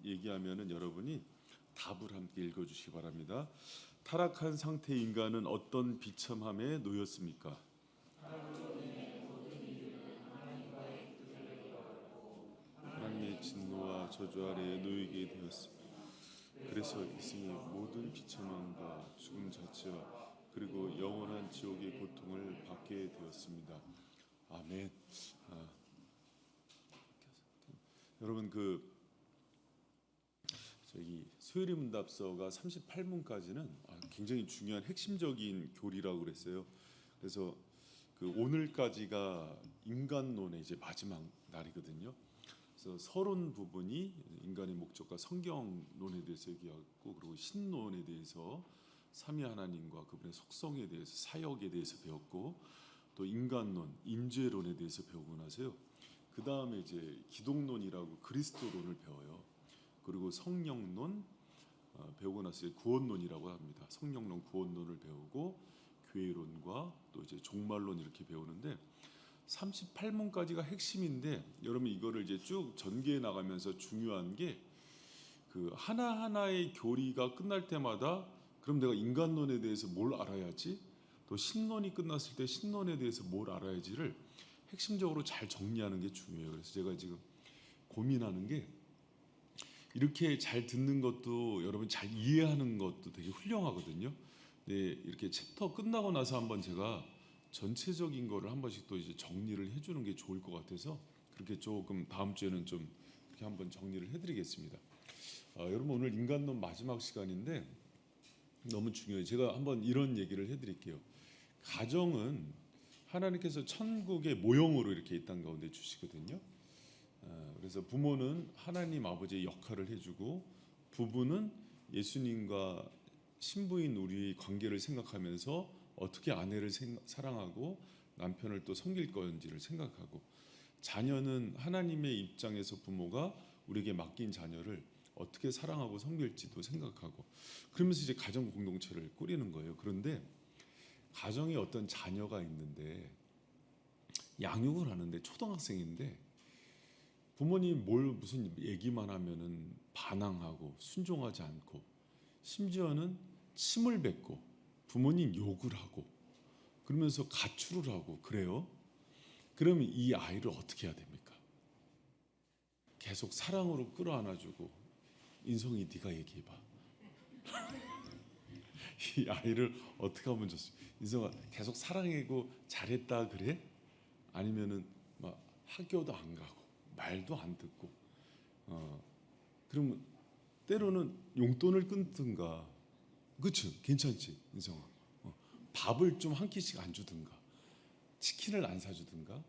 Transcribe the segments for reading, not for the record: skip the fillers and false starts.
얘기하면은 여러분이 답을 함께 읽어주시기 바랍니다. 타락한 상태 인간은 어떤 비참함에 놓였습니까? 하나님의 진노와 저주 아래에 놓이게 되었습니다. 그래서 이승이 모든 비참함과 죽음 자체와 그리고 영원한 지옥의 고통을 받게 되었습니다. 아멘. 여러분 저기 소요리 문답서가 38문까지는 굉장히 중요한 핵심적인 교리라고 그랬어요. 그래서 오늘까지가 인간론의 이제 마지막 날이거든요. 그래서 서론 부분이 인간의 목적과 성경론에 대해서 얘기하고, 그리고 신론에 대해서 삼위 하나님과 그분의 속성에 대해서, 사역에 대해서 배웠고, 또 인간론, 임재론에 대해서 배우고 나서요. 그 다음에 이제 기독론이라고 그리스도론을 배워요. 그리고 성령론 배우고 나서 구원론이라고 합니다. 성령론, 구원론을 배우고 교회론과 또 이제 종말론 이렇게 배우는데 38문까지가 핵심인데, 여러분 이거를 이제 쭉 전개해 나가면서 중요한 게 하나하나의 교리가 끝날 때마다 그럼 내가 인간론에 대해서 뭘 알아야지, 또 신론이 끝났을 때 신론에 대해서 뭘 알아야지를 핵심적으로 잘 정리하는 게 중요해요. 그래서 제가 지금 고민하는 게, 이렇게 잘 듣는 것도 여러분 잘 이해하는 것도 되게 훌륭하거든요. 네, 이렇게 챕터 끝나고 나서 한번 제가 전체적인 거를 한 번씩 또 이제 정리를 해주는 게 좋을 것 같아서, 그렇게 조금 다음 주에는 좀 이렇게 한번 정리를 해드리겠습니다. 여러분 오늘 인간론 마지막 시간인데 너무 중요해요. 제가 한번 이런 얘기를 해드릴게요. 가정은 하나님께서 천국의 모형으로 이렇게 이 땅 가운데 주시거든요. 그래서 부모는 하나님 아버지의 역할을 해주고, 부부는 예수님과 신부인 우리의 관계를 생각하면서 어떻게 아내를 사랑하고 남편을 또 섬길 건지를 생각하고, 자녀는 하나님의 입장에서 부모가 우리에게 맡긴 자녀를 어떻게 사랑하고 섬길지도 생각하고, 그러면서 이제 가정 공동체를 꾸리는 거예요. 그런데 가정에 어떤 자녀가 있는데 양육을 하는데 초등학생인데 부모님 무슨 얘기만 하면은 반항하고 순종하지 않고, 심지어는 침을 뱉고 부모님 욕을 하고 그러면서 가출을 하고 그래요. 그러면 이 아이를 어떻게 해야 됩니까? 계속 사랑으로 끌어안아주고, 인성이 네가 얘기해봐. 이 아이를 어떻게 하면 좋습니까? 인성아 계속 사랑하고 잘했다 그래? 아니면은 막 학교도 안 가고 말도 안 듣고, 그러면 때로는 용돈을 끊든가, 그치? 괜찮지 인성아. 밥을 좀 한 끼씩 안 주든가, 치킨을 안 사주든가,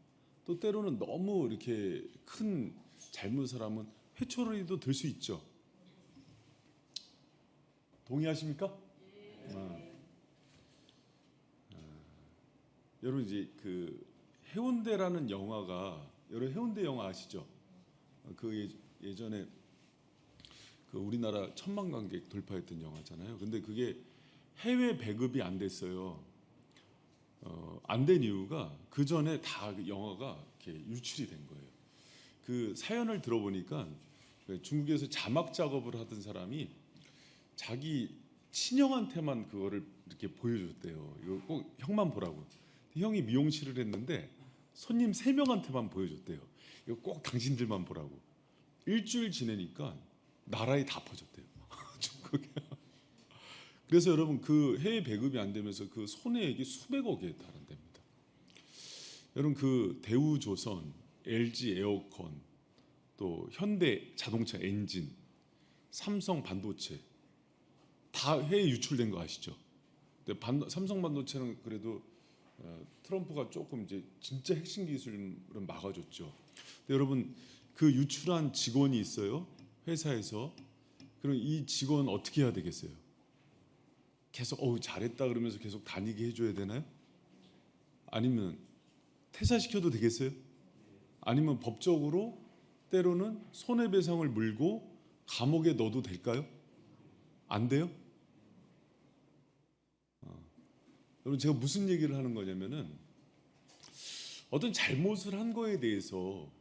또 때로는 너무 이렇게 큰 잘못을 하면 회초리도 들 수 있죠. 동의하십니까? 여러분 이제 해운대라는 영화가, 여러분 해운대 영화 아시죠? 예전에 우리나라 1,000만 관객 돌파했던 영화잖아요. 근데 그게 해외 배급이 안 됐어요. 안 된 이유가 그 전에 다 영화가 이렇게 유출이 된 거예요. 그 사연을 들어보니까 중국에서 자막 작업을 하던 사람이 자기 친형한테만 그거를 이렇게 보여줬대요. 이거 꼭 형만 보라고. 형이 미용실을 했는데 손님 3명한테만 보여줬대요. 이거 꼭 당신들만 보라고. 일주일 지내니까 나라에 다 퍼졌대요. 중국에. 그래서 여러분 해외 배급이 안 되면서 그 손해액이 수백억에 달한답니다. 여러분 대우조선, LG 에어컨, 또 현대 자동차 엔진, 삼성 반도체 다 해외 유출된 거 아시죠? 근데 삼성 반도체는 그래도 트럼프가 조금 이제 진짜 핵심 기술은 막아줬죠. 근데 여러분 유출한 직원이 있어요, 회사에서. 그럼 이 직원 어떻게 해야 되겠어요? 계속 잘했다 그러면서 계속 다니게 해줘야 되나요? 아니면 퇴사시켜도 되겠어요? 아니면 법적으로 때로는 손해배상을 물고 감옥에 넣어도 될까요? 안 돼요? 여러분 제가 무슨 얘기를 하는 거냐면은, 어떤 잘못을 한 거에 대해서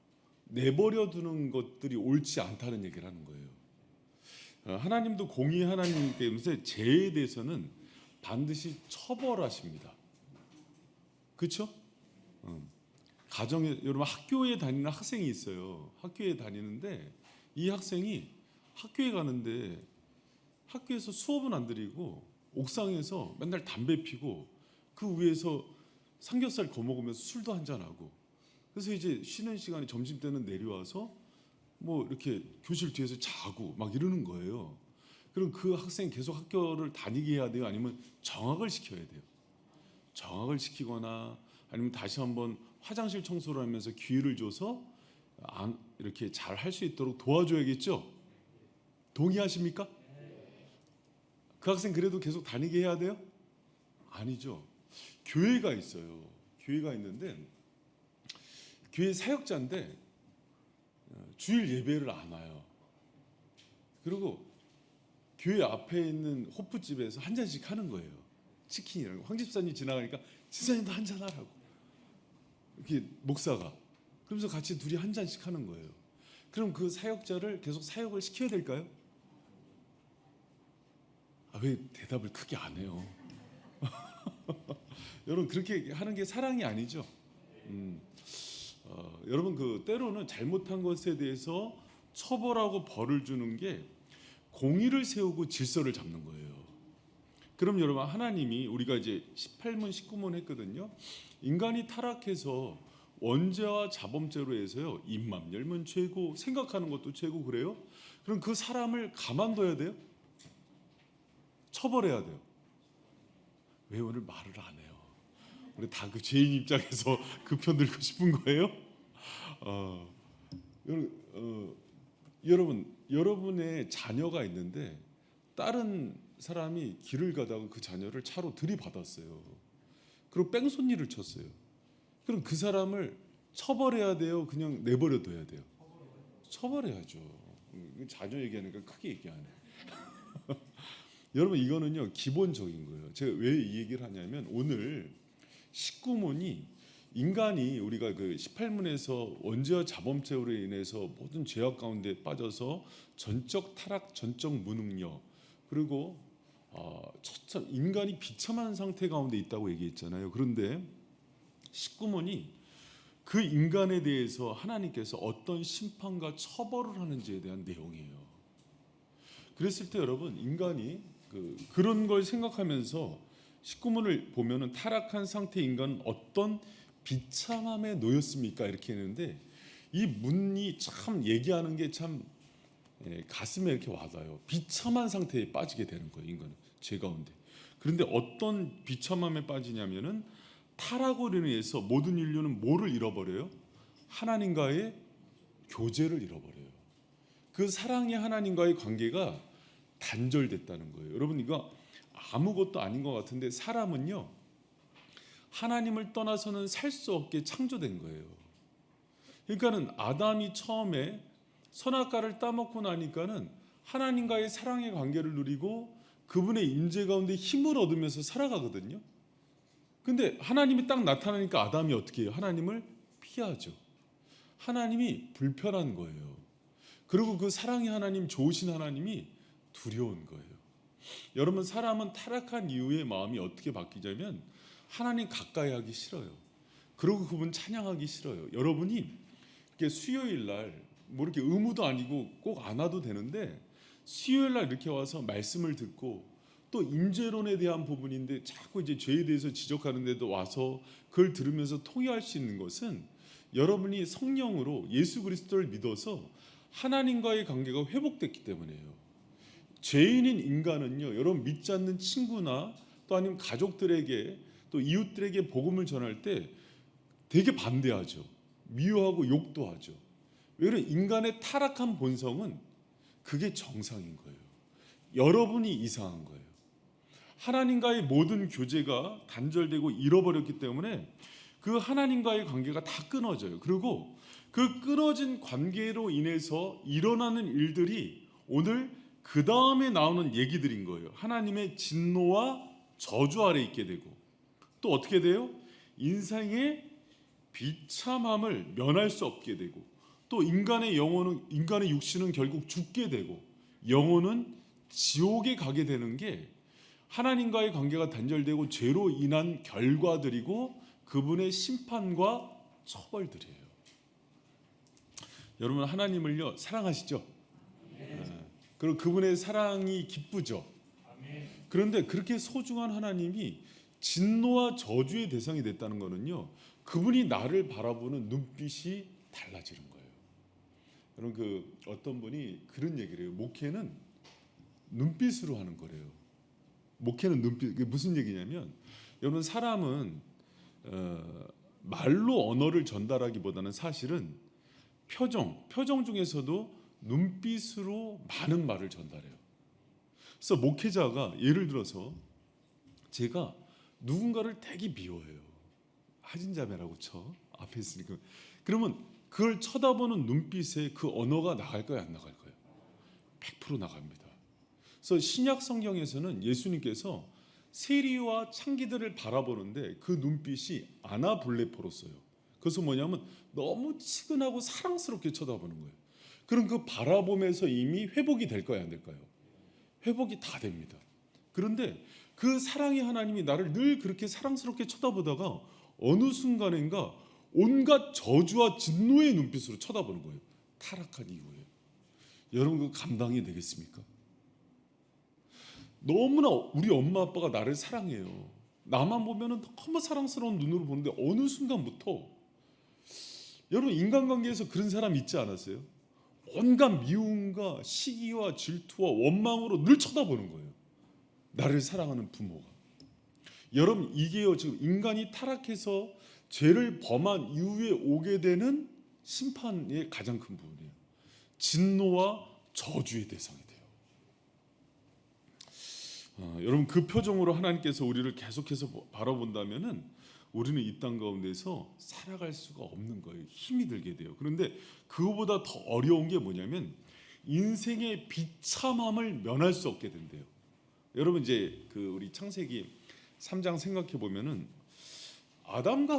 내버려 두는 것들이 옳지 않다는 얘기를 하는 거예요. 하나님도 공의 하나님이기 때문에 죄에 대해서는 반드시 처벌하십니다. 그렇죠? 가정에 여러분 학교에 다니는 학생이 있어요. 학교에 다니는데 이 학생이 학교에 가는데 학교에서 수업은 안 들이고 옥상에서 맨날 담배 피고 그 위에서 삼겹살 거먹으면서 술도 한잔하고, 그래서 이제 쉬는 시간에 점심 때는 내려와서 뭐 이렇게 교실 뒤에서 자고 막 이러는 거예요. 그럼 그 학생 계속 학교를 다니게 해야 돼요? 아니면 정학을 시켜야 돼요? 정학을 시키거나 아니면 다시 한번 화장실 청소를 하면서 기회를 줘서 이렇게 잘 할 수 있도록 도와줘야겠죠? 동의하십니까? 그 학생 그래도 계속 다니게 해야 돼요? 아니죠. 교회가 있어요. 교회가 있는데 교회 사역자인데 주일 예배를 안 와요. 그리고 교회 앞에 있는 호프집에서 한 잔씩 하는 거예요. 치킨이랑. 황 집사님 지나가니까 집사님도 한 잔 하라고. 이렇게 목사가. 그러면서 같이 둘이 한 잔씩 하는 거예요. 그럼 그 사역자를 계속 사역을 시켜야 될까요? 왜 대답을 크게 안 해요? 여러분 그렇게 하는 게 사랑이 아니죠. 여러분 그 때로는 잘못한 것에 대해서 처벌하고 벌을 주는 게 공의를 세우고 질서를 잡는 거예요. 그럼 여러분 하나님이 우리가 이제 18문 19문 했거든요. 인간이 타락해서 원죄와 자범죄로 해서요. 입만 열면 죄고 생각하는 것도 죄고 그래요. 그럼 그 사람을 가만둬야 돼요? 처벌해야 돼요? 왜 오늘 말을 안 해요? 우리 다 그 죄인 입장에서 그 편 들고 싶은 거예요? 여러분의 자녀가 있는데 다른 사람이 길을 가다가 그 자녀를 차로 들이받았어요. 그리고 뺑소니를 쳤어요. 그럼 그 사람을 처벌해야 돼요? 그냥 내버려둬야 돼요? 처벌해야죠. 자녀 얘기하니까 크게 얘기하네. 여러분 이거는요 기본적인 거예요. 제가 왜 이 얘기를 하냐면 오늘 19문이 인간이 우리가 그 18문에서 원죄와 자범죄로 인해서 모든 죄악 가운데 빠져서 전적 타락, 전적 무능력, 그리고 인간이 비참한 상태 가운데 있다고 얘기했잖아요. 그런데 19문이 그 인간에 대해서 하나님께서 어떤 심판과 처벌을 하는지에 대한 내용이에요. 그랬을 때 여러분 인간이 그런 걸 생각하면서 19문을 보면은 타락한 상태 인간은 어떤 비참함에 놓였습니까? 이렇게 했는데 이 문이 참 얘기하는 게 참 가슴에 이렇게 와닿아요. 비참한 상태에 빠지게 되는 거예요. 인간은 죄 가운데. 그런데 어떤 비참함에 빠지냐면은 타락으로 인해서 모든 인류는 뭐를 잃어버려요? 하나님과의 교제를 잃어버려요. 그 사랑의 하나님과의 관계가 단절됐다는 거예요. 여러분 이거 아무것도 아닌 것 같은데 사람은요 하나님을 떠나서는 살 수 없게 창조된 거예요. 그러니까는 아담이 처음에 선악과를 따먹고 나니까는 하나님과의 사랑의 관계를 누리고 그분의 임재 가운데 힘을 얻으면서 살아가거든요. 근데 하나님이 딱 나타나니까 아담이 어떻게 해요? 하나님을 피하죠. 하나님이 불편한 거예요. 그리고 그 사랑의 하나님, 좋으신 하나님이 두려운 거예요. 여러분 사람은 타락한 이후에 마음이 어떻게 바뀌냐면 하나님 가까이 하기 싫어요. 그리고 그분 찬양하기 싫어요. 여러분이 이렇게 수요일 날 뭐 이렇게 의무도 아니고 꼭 안 와도 되는데 수요일 날 이렇게 와서 말씀을 듣고 또 임재론에 대한 부분인데 자꾸 이제 죄에 대해서 지적하는데도 와서 그걸 들으면서 통회할 수 있는 것은 여러분이 성령으로 예수 그리스도를 믿어서 하나님과의 관계가 회복됐기 때문이에요. 죄인인 인간은요, 여러분 믿지 않는 친구나 또 아니면 가족들에게 또 이웃들에게 복음을 전할 때 되게 반대하죠. 미워하고 욕도 하죠. 왜냐하면 인간의 타락한 본성은 그게 정상인 거예요. 여러분이 이상한 거예요. 하나님과의 모든 교제가 단절되고 잃어버렸기 때문에 그 하나님과의 관계가 다 끊어져요. 그리고 그 끊어진 관계로 인해서 일어나는 일들이 오늘 그 다음에 나오는 얘기들인 거예요. 하나님의 진노와 저주 아래 있게 되고 또 어떻게 돼요? 인생의 비참함을 면할 수 없게 되고 또 인간의 육신은 결국 죽게 되고 영혼은 지옥에 가게 되는 게 하나님과의 관계가 단절되고 죄로 인한 결과들이고 그분의 심판과 처벌들이에요. 여러분 하나님을요 사랑하시죠? 그리고 그분의 사랑이 기쁘죠. 그런데 그렇게 소중한 하나님이 진노와 저주의 대상이 됐다는 것은요, 그분이 나를 바라보는 눈빛이 달라지는 거예요. 여러분 그 어떤 분이 그런 얘기를 해요. 목회는 눈빛으로 하는 거래요. 목회는 눈빛. 그게 무슨 얘기냐면, 여러분 사람은 말로 언어를 전달하기보다는 사실은 표정 중에서도 눈빛으로 많은 말을 전달해요. 그래서 목회자가 예를 들어서 제가 누군가를 되게 미워해요. 하진자매라고 쳐 앞에 있으니까. 그러면 그걸 쳐다보는 눈빛에 그 언어가 나갈까요, 안 나갈까요? 100% 나갑니다. 그래서 신약 성경에서는 예수님께서 세리와 창기들을 바라보는데 그 눈빛이 아나블레포로 써요. 그래서 뭐냐면 너무 치근하고 사랑스럽게 쳐다보는 거예요. 그럼 그 바라봄에서 이미 회복이 될까요, 안 될까요? 회복이 다 됩니다. 그런데 그 사랑의 하나님이 나를 늘 그렇게 사랑스럽게 쳐다보다가 어느 순간인가 온갖 저주와 진노의 눈빛으로 쳐다보는 거예요. 타락한 이후에. 여러분 그 감당이 되겠습니까? 너무나 우리 엄마 아빠가 나를 사랑해요. 나만 보면은 너무 사랑스러운 눈으로 보는데 어느 순간부터 여러분 인간관계에서 그런 사람 있지 않았어요? 온갖 미움과 시기와 질투와 원망으로 늘 쳐다보는 거예요. 나를 사랑하는 부모가. 여러분 이게요 지금 인간이 타락해서 죄를 범한 이후에 오게 되는 심판의 가장 큰 부분이에요. 진노와 저주의 대상이 돼요. 여러분 그 표정으로 하나님께서 우리를 계속해서 바라본다면은 우리는 이 땅 가운데서 살아갈 수가 없는 거예요. 힘이 들게 돼요. 그런데 그거보다 더 어려운 게 뭐냐면 인생의 비참함을 면할 수 없게 된대요. 여러분 이제 그 우리 창세기 3장 생각해 보면은 아담과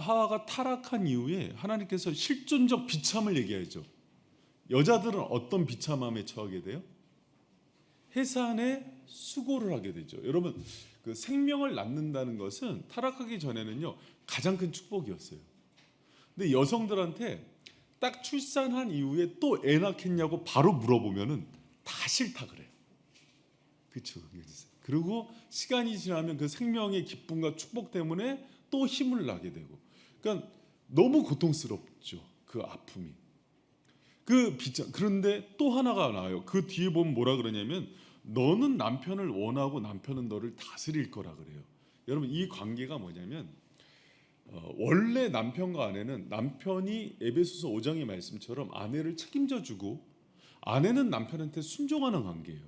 하와가 타락한 이후에 하나님께서 실존적 비참을 얘기하죠. 여자들은 어떤 비참함에 처하게 돼요? 해산의 수고를 하게 되죠. 여러분 그 생명을 낳는다는 것은 타락하기 전에는요 가장 큰 축복이었어요. 근데 여성들한테 딱 출산한 이후에 또 애 낳겠냐고 바로 물어보면은 다 싫다 그래요. 그렇죠. 그리고 시간이 지나면 그 생명의 기쁨과 축복 때문에 또 힘을 나게 되고, 그러니까 너무 고통스럽죠. 그 아픔이. 그런데 또 하나가 나와요. 그 뒤에 보면 뭐라 그러냐면 너는 남편을 원하고 남편은 너를 다스릴 거라 그래요. 여러분 이 관계가 뭐냐면 원래 남편과 아내는 남편이 에베소서 5장의 말씀처럼 아내를 책임져 주고 아내는 남편한테 순종하는 관계예요.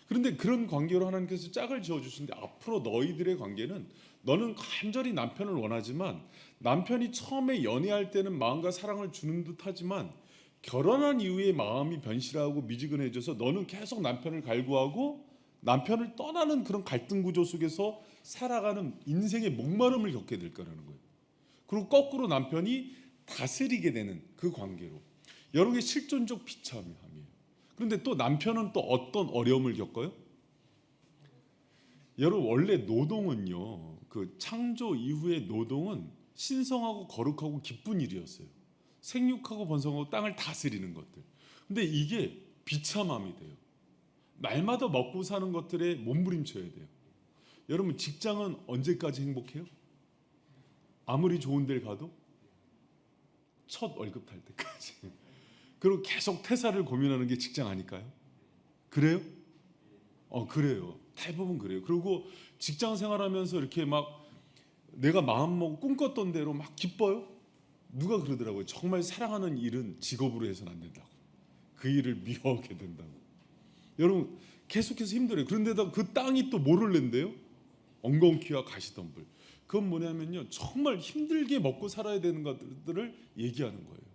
그런데 그런 관계로 하나님께서 짝을 지어주시는데 앞으로 너희들의 관계는 너는 간절히 남편을 원하지만 남편이 처음에 연애할 때는 마음과 사랑을 주는 듯하지만 결혼한 이후에 마음이 변실하고 미지근해져서 너는 계속 남편을 갈구하고 남편을 떠나는 그런 갈등 구조 속에서 살아가는 인생의 목마름을 겪게 될 거라는 거예요. 그리고 거꾸로 남편이 다스리게 되는 그 관계로 여러 개 실존적 비참함이에요. 그런데 또 남편은 또 어떤 어려움을 겪어요? 여러분 원래 노동은요 그 창조 이후의 노동은 신성하고 거룩하고 기쁜 일이었어요. 생육하고 번성하고 땅을 다스리는 것들. 근데 이게 비참함이 돼요. 날마다 먹고 사는 것들에 몸부림쳐야 돼요. 여러분 직장은 언제까지 행복해요? 아무리 좋은 데를 가도 첫 월급 탈 때까지. 그리고 계속 퇴사를 고민하는 게 직장 아닐까요? 그래요? 그래요. 대부분 그래요. 그리고 직장 생활하면서 이렇게 막 내가 마음 먹고 꿈꿨던 대로 막 기뻐요? 누가 그러더라고요. 정말 사랑하는 일은 직업으로 해서는 안 된다고. 그 일을 미워하게 된다고. 여러분 계속해서 힘들어요. 그런데다 그 땅이 또 뭐를 낸대요? 엉겅퀴와 가시덤불. 그건 뭐냐면요 정말 힘들게 먹고 살아야 되는 것들을 얘기하는 거예요.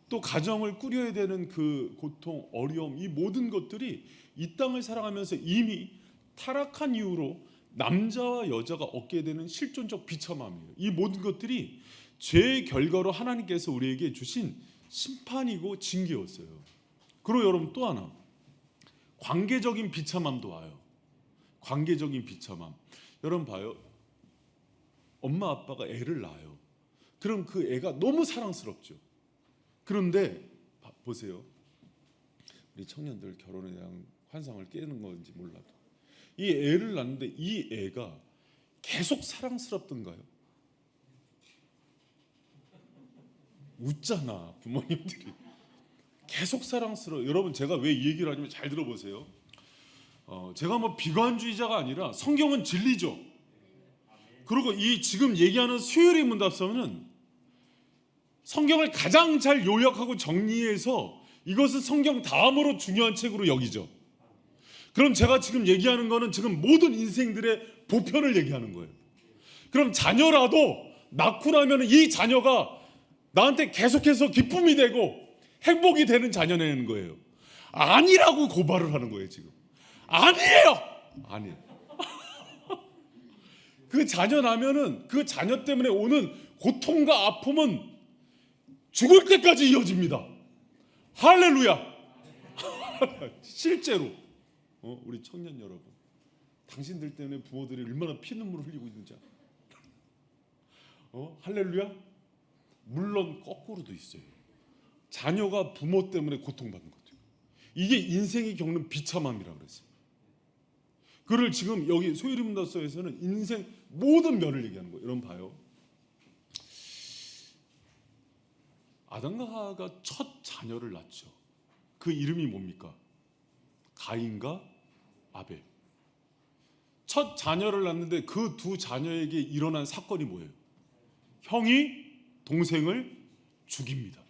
또 가정을 꾸려야 되는 그 고통, 어려움, 이 모든 것들이 이 땅을 살아가면서 이미 타락한 이후로 남자와 여자가 얻게 되는 실존적 비참함이에요. 이 모든 것들이 죄의 결과로 하나님께서 우리에게 주신 심판이고 징계였어요. 그리고 여러분 또 하나, 관계적인 비참함도 와요. 관계적인 비참함. 여러분 봐요. 엄마 아빠가 애를 낳아요. 그럼 그 애가 너무 사랑스럽죠. 그런데 보세요. 우리 청년들 결혼에 대한 환상을 깨는 건지 몰라도 이 애를 낳는데 이 애가 계속 사랑스럽던가요? 웃잖아 부모님들이. 계속 사랑스러워. 여러분 제가 왜 이 얘기를 하냐면 잘 들어보세요. 제가 뭐 비관주의자가 아니라 성경은 진리죠. 그리고 이 지금 얘기하는 수요일의 문답서는 성경을 가장 잘 요약하고 정리해서 이것은 성경 다음으로 중요한 책으로 여기죠. 그럼 제가 지금 얘기하는 거는 지금 모든 인생들의 보편을 얘기하는 거예요. 그럼 자녀라도 낳고 나면 이 자녀가 나한테 계속해서 기쁨이 되고 행복이 되는 자녀내는 거예요. 아니라고 고발을 하는 거예요 지금. 아니에요. 아니에요. 그 자녀 나면은 그 자녀 때문에 오는 고통과 아픔은 죽을 때까지 이어집니다. 할렐루야. 실제로 우리 청년 여러분, 당신들 때문에 부모들이 얼마나 피눈물을 흘리고 있는지 할렐루야. 물론 거꾸로도 있어요. 자녀가 부모 때문에 고통받는 것도 있고. 이게 인생이 겪는 비참함이라고 그랬어요. 그를 지금 여기 소요리 문답서에서는 인생 모든 면을 얘기하는 거예요. 여러분 봐요. 아담과 하와가 첫 자녀를 낳죠. 그 이름이 뭡니까? 가인과 아벨. 첫 자녀를 낳는데 그 두 자녀에게 일어난 사건이 뭐예요? 형이 동생을 죽입니다.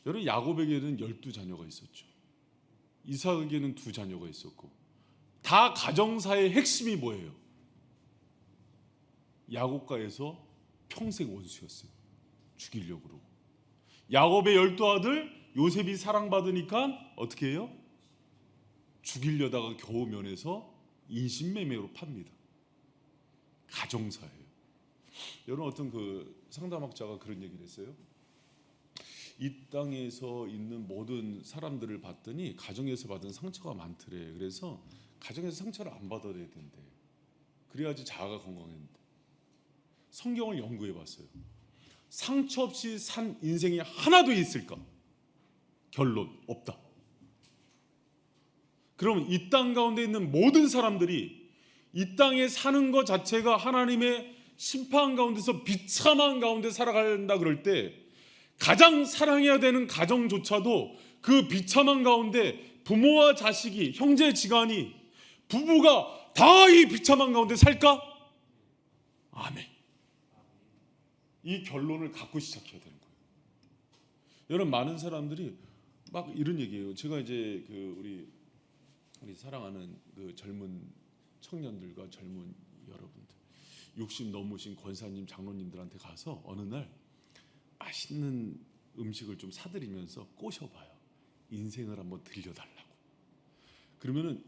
여러분 야곱에게는 12자녀가 있었죠. 이삭에게는 2자녀가 있었고 다 가정사의 핵심이 뭐예요? 야곱과에서 평생 원수였어요. 죽이려고 그러고. 야곱의 12아들 요셉이 사랑받으니까 어떻게 해요? 죽이려다가 겨우 면해서 인신매매로 팝니다. 가정사예요. 여러분 어떤 그 상담학자가 그런 얘기를 했어요. 이 땅에서 있는 모든 사람들을 봤더니 가정에서 받은 상처가 많더래. 그래서 가정에서 상처를 안 받아야 된대. 그래야지 자아가 건강했는데. 성경을 연구해 봤어요. 상처 없이 산 인생이 하나도 있을까? 결론 없다. 그러면 이 땅 가운데 있는 모든 사람들이 이 땅에 사는 것 자체가 하나님의 심판 가운데서 비참한 가운데 살아간다 그럴 때 가장 사랑해야 되는 가정조차도 그 비참한 가운데 부모와 자식이 형제지간이 부부가 다 이 비참한 가운데 살까? 아멘. 이 결론을 갖고 시작해야 되는 거예요. 여러분 많은 사람들이 막 이런 얘기해요. 제가 이제 그 우리 사랑하는 그 젊은 청년들과 젊은 여러분들 60 넘으신 권사님 장로님들한테 가서 어느 날 맛있는 음식을 좀 사드리면서 꼬셔봐요. 인생을 한번 들려달라고. 그러면은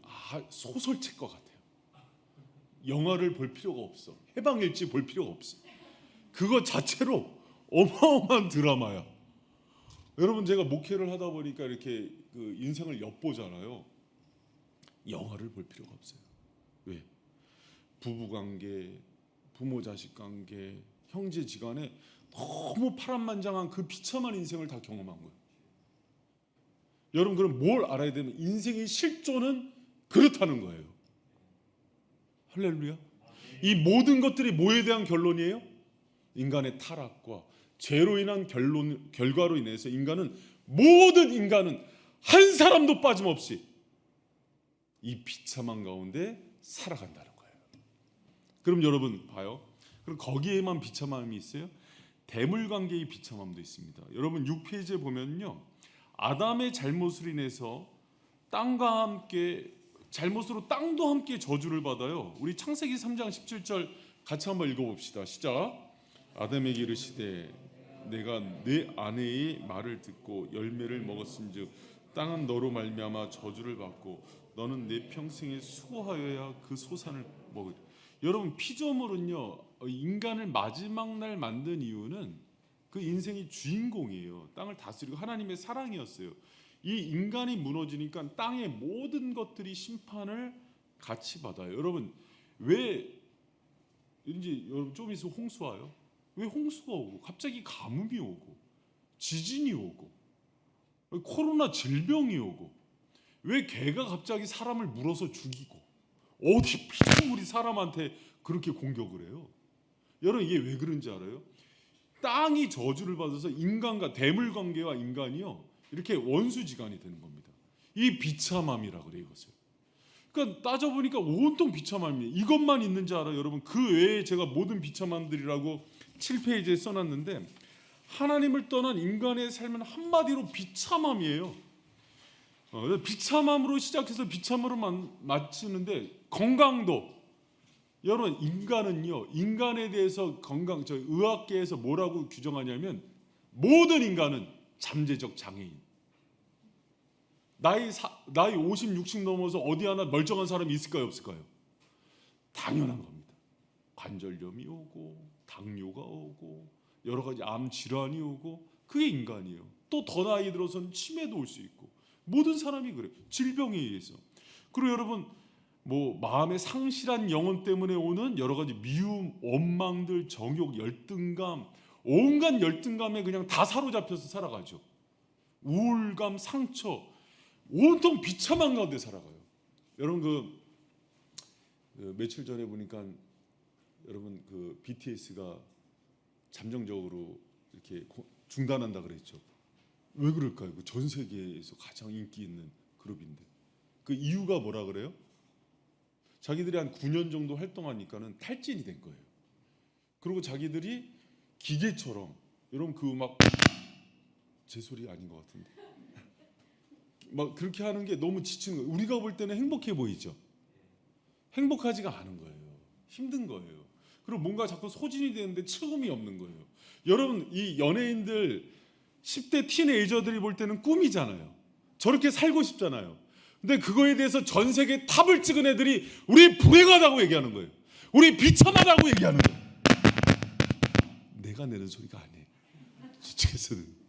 소설책 것 같아요. 영화를 볼 필요가 없어. 해방일지 볼 필요가 없어. 그거 자체로 어마어마한 드라마야. 여러분 제가 목회를 하다 보니까 이렇게 그 인생을 엿보잖아요. 영화를 볼 필요가 없어요. 왜? 부부관계, 부모자식 관계, 형제지간에 너무 파란만장한 그 비참한 인생을 다 경험한 거예요. 여러분 그럼 뭘 알아야 되면 인생의 실존은 그렇다는 거예요. 할렐루야. 이 모든 것들이 뭐에 대한 결론이에요? 인간의 타락과 죄로 인한 결과로 인해서 모든 인간은 한 사람도 빠짐없이 이 비참한 가운데 살아간다는 거예요. 그럼 여러분 봐요. 그럼 거기에만 비참함이 있어요? 대물관계의 비참함도 있습니다. 여러분 6페이지에 보면요. 아담의 잘못으로 인해서 땅과 함께 잘못으로 땅도 함께 저주를 받아요. 우리 창세기 3장 17절 같이 한번 읽어봅시다. 시작. 아담에게 이르시되 내가 내 아내의 말을 듣고 열매를 먹었음즉 땅은 너로 말미암아 저주를 받고 너는 내 평생에 수고하여야 그 소산을 먹으리라. 여러분 피조물은요 인간을 마지막 날 만든 이유는 그 인생의 주인공이에요. 땅을 다스리고 하나님의 사랑이었어요. 이 인간이 무너지니까 땅의 모든 것들이 심판을 같이 받아요. 여러분 왜 이제 여러분 좀 있으면 홍수 와요? 왜 홍수가 오고 갑자기 가뭄이 오고 지진이 오고 코로나 질병이 오고 왜 개가 갑자기 사람을 물어서 죽이고 어디 피조물이 사람한테 그렇게 공격을 해요? 여러분 이게 왜 그런지 알아요? 땅이 저주를 받아서 인간과 대물 관계와 인간이요 이렇게 원수지간이 되는 겁니다. 이 비참함이라 그래요 이것을. 그러니까 따져보니까 온통 비참함이에요. 이것만 있는지 알아요 여러분? 그 외에 제가 모든 비참함들이라고 7페이지에 써놨는데 하나님을 떠난 인간의 삶은 한마디로 비참함이에요. 비참함으로 시작해서 비참으로 마치는데 건강도 여러분 인간은요 인간에 대해서 건강 저 의학계에서 뭐라고 규정하냐면 모든 인간은 잠재적 장애인. 나이 50, 60 넘어서 어디 하나 멀쩡한 사람이 있을까요 없을까요? 당연한 겁니다. 관절염이 오고 당뇨가 오고 여러 가지 암 질환이 오고 그게 인간이에요. 또 더 나이 들어서는 치매도 올 수 있고 모든 사람이 그래요. 질병에 의해서. 그리고 여러분 뭐 마음의 상실한 영혼 때문에 오는 여러 가지 미움, 원망들, 정욕, 열등감, 온갖 열등감에 그냥 다 사로잡혀서 살아가죠. 우울감, 상처, 온통 비참한 가운데 살아가요. 여러분 그 며칠 전에 보니까 여러분 그 BTS가 잠정적으로 이렇게 중단한다 그랬죠. 왜 그럴까요? 그 전 세계에서 가장 인기 있는 그룹인데 그 이유가 뭐라 그래요? 자기들이 한 9년 정도 활동하니까는 탈진이 된 거예요. 그리고 자기들이 기계처럼 여러분 그 막 제 소리 아닌 것 같은데 막 그렇게 하는 게 너무 지치는 거예요. 우리가 볼 때는 행복해 보이죠. 행복하지가 않은 거예요. 힘든 거예요. 그리고 뭔가 자꾸 소진이 되는데 처음이 없는 거예요. 여러분 이 연예인들 10대 티네이저들이 볼 때는 꿈이잖아요. 저렇게 살고 싶잖아요. 근데 그거에 대해서 전 세계 탑을 찍은 애들이 우리 불행하다고 얘기하는 거예요. 우리 비참하다고 얘기하는 거예요. 내가 내는 소리가 아니에요. 저쪽에서는.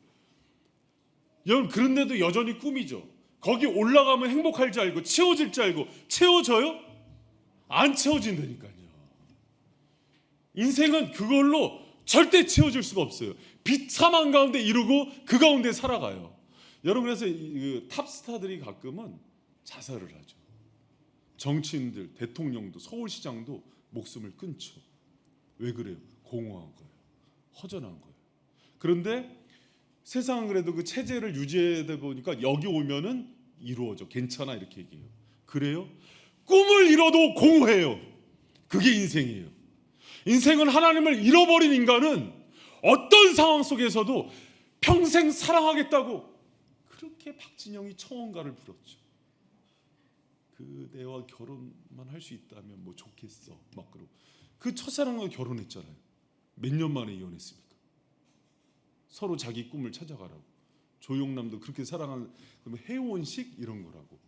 여러분 그런데도 여전히 꿈이죠. 거기 올라가면 행복할 줄 알고 채워질 줄 알고 채워져요? 안 채워진다니까요. 인생은 그걸로 절대 채워질 수가 없어요. 비참한 가운데 이루고 그 가운데 살아가요. 여러분 그래서 그 탑스타들이 가끔은 자살을 하죠. 정치인들, 대통령도 서울시장도 목숨을 끊죠. 왜 그래요? 공허한 거예요. 허전한 거예요. 그런데 세상은 그래도 그 체제를 유지하다 보니까 여기 오면은 이루어져. 괜찮아 이렇게 얘기해요. 그래요? 꿈을 이뤄도 공허해요. 그게 인생이에요. 인생은 하나님을 잃어버린 인간은 어떤 상황 속에서도 평생 사랑하겠다고 그렇게 박진영이 청혼가를 불렀죠. 그대와 결혼만 할 수 있다면 뭐 좋겠어. 막 그러고 그 첫사랑과 결혼했잖아요. 몇 년 만에 이혼했습니까? 서로 자기 꿈을 찾아가라고. 조용남도 그렇게 사랑하는 해원식 이런 거라고.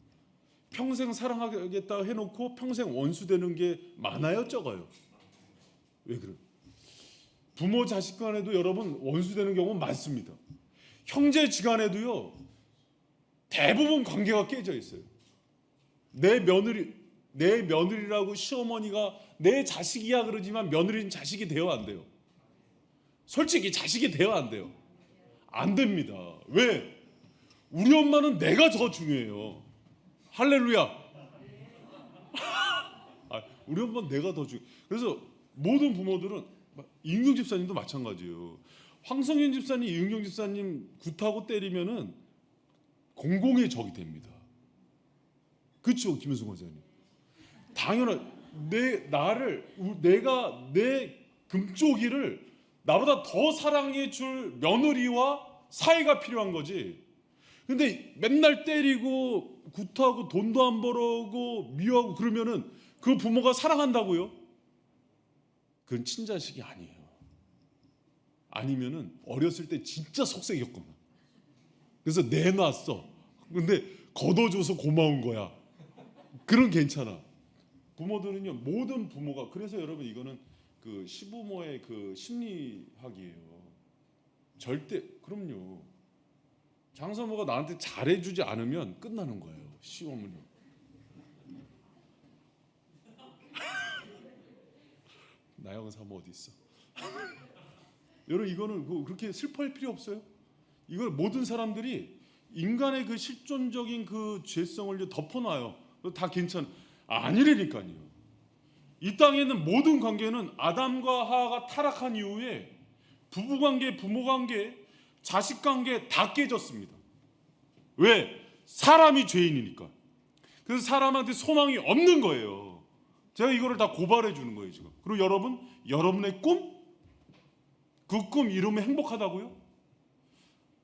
평생 사랑하겠다 해놓고 평생 원수되는 게 많아요, 적어요? 왜 그래요? 부모 자식 간에도 여러분 원수되는 경우 많습니다. 형제 지간에도요. 대부분 관계가 깨져 있어요. 내 며느리라고 시어머니가 내 자식이야 그러지만 며느리는 자식이 돼요, 안 돼요? 솔직히 자식이 돼요, 안 돼요? 안 됩니다. 왜? 우리 엄마는 내가 더 중요해요. 할렐루야. 우리 엄마는 내가 더 중요해요. 그래서 모든 부모들은 이은경 집사님도 마찬가지예요. 황성현 집사님, 이은경 집사님 굿하고 때리면은 공공의 적이 됩니다. 그렇죠, 김현숙 원사님. 당연한 내가 내 금쪽이를 나보다 더 사랑해 줄 며느리와 사이가 필요한 거지. 근데 맨날 때리고 굿하고 돈도 안 벌어오고 미워하고 그러면은 그 부모가 사랑한다고요? 그건 친자식이 아니에요. 아니면은 어렸을 때 진짜 속색이었구나. 그래서 내놨어. 근데 걷어줘서 고마운 거야. 그럼 괜찮아. 부모들은요, 모든 부모가. 그래서 여러분 이거는 그 시부모의 그 심리학이에요. 절대. 그럼요. 장사모가 나한테 잘해주지 않으면 끝나는 거예요. 시험은요. 나영은 사모 어디 있어? 여러분 이거는 그렇게 슬퍼할 필요 없어요. 이걸 모든 사람들이 인간의 그 실존적인 그 죄성을 덮어놔요. 다 괜찮. 아니라니까요. 이 땅에 있는 모든 관계는 아담과 하와가 타락한 이후에 부부관계, 부모관계, 자식관계 다 깨졌습니다. 왜? 사람이 죄인이니까. 그래서 사람한테 소망이 없는 거예요. 제가 이거를 다 고발해 주는 거예요 지금. 그리고 여러분, 여러분의 꿈? 그 꿈 이루면 행복하다고요?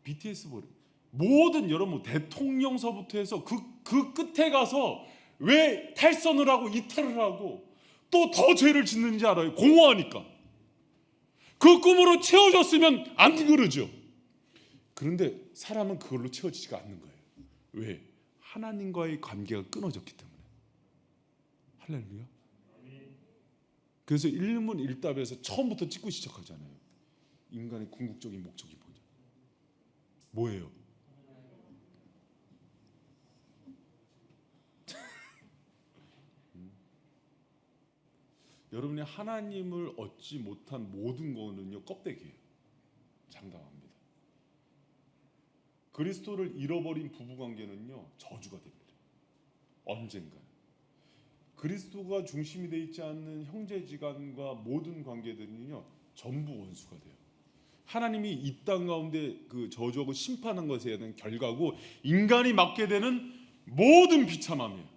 BTS 보래. 모든 여러분 대통령서부터 해서 그 끝에 가서 왜 탈선을 하고 이탈을 하고 또 더 죄를 짓는지 알아요? 공허하니까. 그 꿈으로 채워졌으면 안 그러죠. 그런데 사람은 그걸로 채워지지가 않는 거예요. 왜? 하나님과의 관계가 끊어졌기 때문에. 할렐루야. 그래서 일문일답에서 처음부터 찍고 시작하잖아요. 인간의 궁극적인 목적이 뭐예요? 여러분이 하나님을 얻지 못한 모든 거는요 껍데기예요. 장담합니다. 그리스도를 잃어버린 부부관계는요 저주가 됩니다. 언젠가 그리스도가 중심이 되어 있지 않는 형제지간과 모든 관계들은요 전부 원수가 돼요. 하나님이 이 땅 가운데 그 저주하고 심판한 것에 대한 결과고 인간이 맡게 되는 모든 비참함이에요.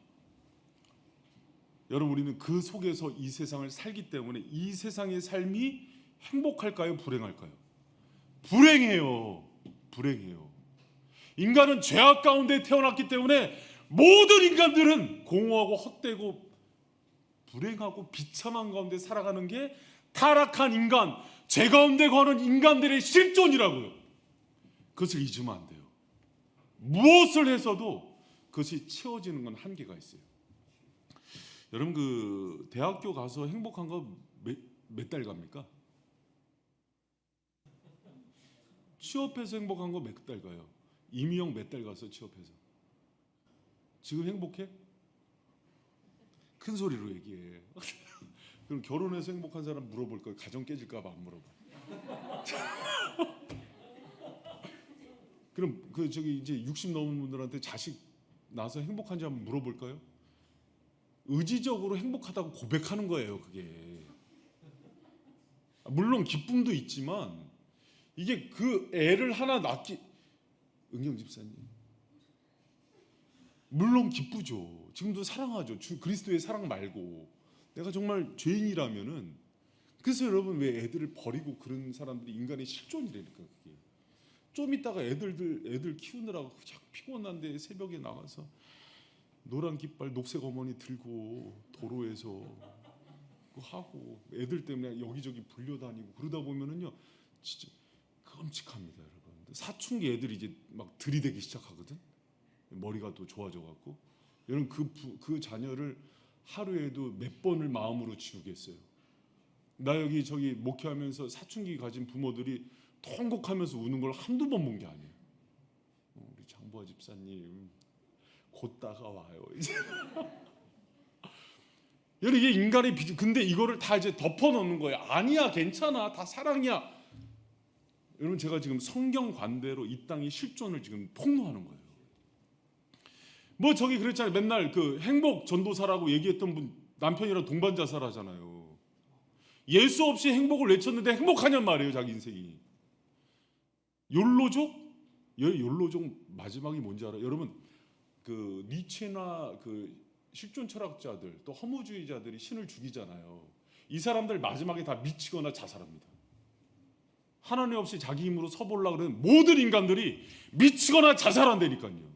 여러분 우리는 그 속에서 이 세상을 살기 때문에 이 세상의 삶이 행복할까요? 불행할까요? 불행해요. 불행해요. 인간은 죄악 가운데 태어났기 때문에 모든 인간들은 공허하고 헛되고 불행하고 비참한 가운데 살아가는 게 타락한 인간, 죄 가운데 거하는 인간들의 실존이라고요. 그것을 잊으면 안 돼요. 무엇을 해서도 그것이 채워지는 건 한계가 있어요. 여러분 그 대학교 가서 행복한 거 몇 달 갑니까? 취업해서 행복한 거 몇 달 가요? 이미영 몇 달 가서 취업해서 지금 행복해? 큰 소리로 얘기해. 그럼 결혼해서 행복한 사람 물어볼 거예요. 가정 깨질까 봐 안 물어봐. 그럼 그 저기 이제 60 넘은 분들한테 자식 낳아서 행복한지 한번 물어볼까요? 의지적으로 행복하다고 고백하는 거예요. 그게 물론 기쁨도 있지만 이게 그 애를 하나 낳기 은경 집사님 물론 기쁘죠. 지금도 사랑하죠. 주 그리스도의 사랑 말고 내가 정말 죄인이라면은. 그래서 여러분 왜 애들을 버리고 그런 사람들이 인간의 실존이라니까. 그게 좀 있다가 애들 키우느라고 자꾸 피곤한데 새벽에 나가서 노란 깃발 녹색 어머니 들고 도로에서 그거 하고 애들 때문에 여기저기 불려다니고 그러다 보면은요 진짜 끔찍합니다. 여러분 사춘기 애들이 이제 막 들이대기 시작하거든. 머리가 또 좋아져 갖고 여러분 그 자녀를 하루에도 몇 번을 마음으로 지우겠어요. 나 여기 저기 목회하면서 사춘기 가진 부모들이 통곡하면서 우는 걸 한두 번 본 게 아니에요. 우리 장보아 집사님 곧 다가와요 이제. 여러분 이게 인간의 비중. 근데 이거를 다 이제 덮어놓는 거예요. 아니야 괜찮아 다 사랑이야. 여러분 제가 지금 성경 관대로 이 땅의 실존을 지금 폭로하는 거예요. 뭐 저기 그랬잖아요. 맨날 그 행복 전도사라고 얘기했던 분 남편이랑 동반 자살하잖아요. 예수 없이 행복을 외쳤는데 행복하냔 말이에요. 자기 인생이. 욜로족? 욜로족 마지막이 뭔지 알아요? 여러분 그 니체나 그 실존 철학자들 또 허무주의자들이 신을 죽이잖아요. 이 사람들 마지막에 다 미치거나 자살합니다. 하나님 없이 자기 힘으로 서보려고 그러는 모든 인간들이 미치거나 자살한다니까요.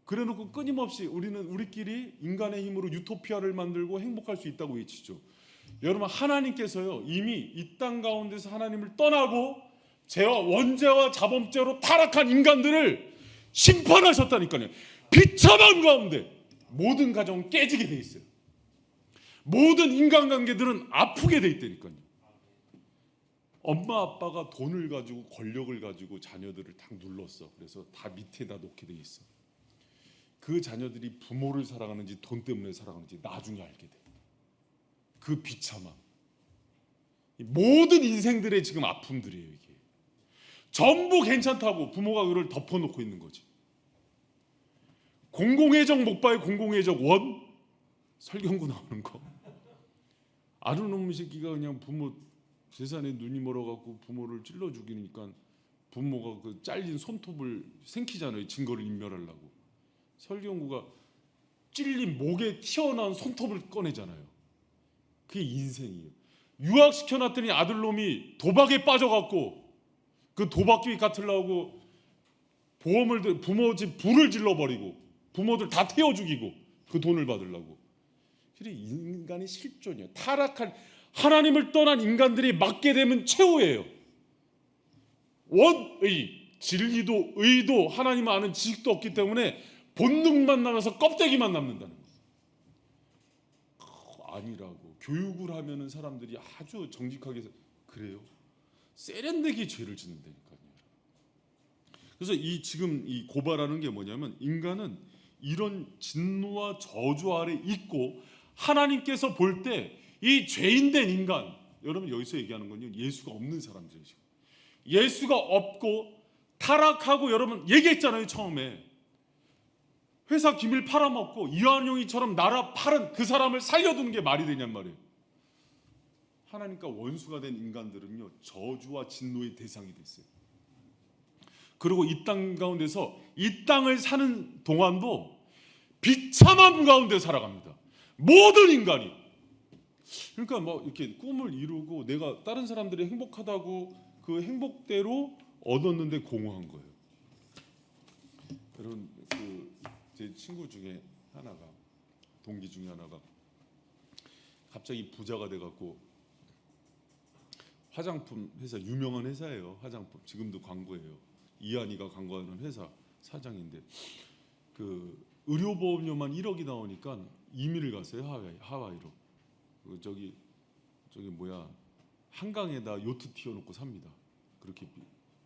그래놓고 끊임없이 우리는 우리끼리 인간의 힘으로 유토피아를 만들고 행복할 수 있다고 외치죠. 여러분 하나님께서요 이미 이 땅 가운데서 하나님을 떠나고 죄와 원죄와 자범죄로 타락한 인간들을 심판하셨다니까요. 비참한 가운데 모든 가정은 깨지게 돼 있어요. 모든 인간관계들은 아프게 돼 있다니까요. 엄마 아빠가 돈을 가지고 권력을 가지고 자녀들을 딱 눌렀어. 그래서 다 밑에다 놓게 돼 있어. 그 자녀들이 부모를 사랑하는지 돈 때문에 사랑하는지 나중에 알게 돼. 그 비참함. 모든 인생들의 지금 아픔들이에요. 이게 전부 괜찮다고 부모가 그걸 덮어놓고 있는 거지. 공공의적 못 봐요. 공공의적 원 설경구 나오는 거. 아는 놈의 새끼가 그냥 부모 재산에 눈이 멀어갖고 부모를 찔러 죽이니까 부모가 그 잘린 손톱을 생기잖아요. 증거를 인멸하려고. 설경구가 찔린 목에 튀어나온 손톱을 꺼내잖아요. 그게 인생이에요. 유학시켜놨더니 아들놈이 도박에 빠져갖고 그 도박기 같으려고 보험을 부모 집 불을 질러버리고 부모들 다 태워 죽이고 그 돈을 받으려고. 그래 인간의 실존이에요. 타락한 하나님을 떠난 인간들이 맡게 되면 최후예요. 원의 진리도 의도 하나님을 아는 지식도 없기 때문에 본능만 남아서 껍데기만 남는다는 거예요. 아니라고. 교육을 하면은 사람들이 아주 정직하게 그래요. 세련되게 죄를 짓는다니까요. 그래서 지금 이 고발하는 게 뭐냐면 인간은 이런 진노와 저주 아래 있고 하나님께서 볼 때 이 죄인된 인간, 여러분 여기서 얘기하는 건요 예수가 없는 사람들이에요. 지금. 예수가 없고 타락하고 여러분 얘기했잖아요 처음에. 회사 기밀 팔아먹고 이완용이처럼 나라 팔은 그 사람을 살려두는 게 말이 되냔 말이에요. 하나님과 원수가 된 인간들은요 저주와 진노의 대상이 됐어요. 그리고 이 땅 가운데서 이 땅을 사는 동안도 비참함 가운데 살아갑니다. 모든 인간이. 그러니까 뭐 이렇게 꿈을 이루고 내가 다른 사람들이 행복하다고 그 행복대로 얻었는데 공허한 거예요. 여러분 제 친구 중에 하나가 동기 중에 하나가 갑자기 부자가 돼갖고 화장품 회사 유명한 회사예요. 화장품 지금도 광고예요. 이한이가 광고하는 회사 사장인데 그 의료보험료만 1억이 나오니까 이민을 갔어요. 하와이로. 저기 뭐야 한강에다 요트 튀어놓고 삽니다. 그렇게.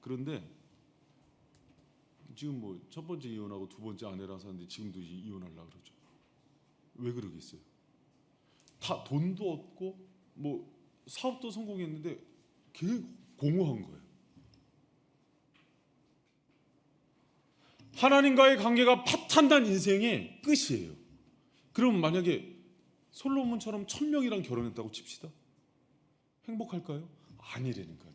그런데 지금 뭐 첫 번째 이혼하고 두 번째 아내랑 사는데 지금도 이혼하려고 그러죠. 왜 그러겠어요? 다 돈도 얻고 뭐 사업도 성공했는데 걔 공허한 거예요. 하나님과의 관계가 파탄난 인생의 끝이에요. 그럼 만약에 솔로몬처럼 1000명이랑 결혼했다고 칩시다. 행복할까요? 아니라니까요.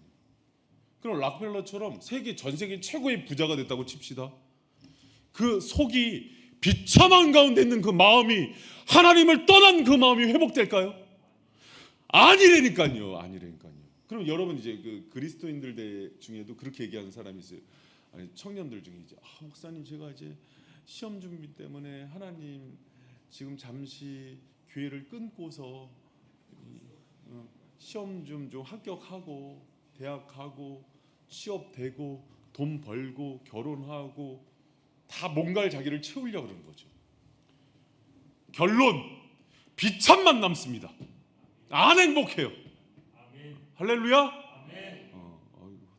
그럼 락펠러처럼 전 세계 최고의 부자가 됐다고 칩시다. 그 속이 비참한 가운데 있는 그 마음이 하나님을 떠난 그 마음이 회복될까요? 아니라니까요. 그럼 여러분 이제 그 그리스도인들 중에도 그렇게 얘기하는 사람이 있어요. 아니, 청년들 중에 이제 목사님 제가 이제 시험 준비 때문에 하나님 지금 잠시 교회를 끊고서 시험 좀 합격하고 대학 가고 취업 되고 돈 벌고 결혼하고 다 뭔가를 자기를 채우려고 그러는 거죠. 결론 비참만 남습니다. 안 행복해요. 아멘. 할렐루야. 아멘.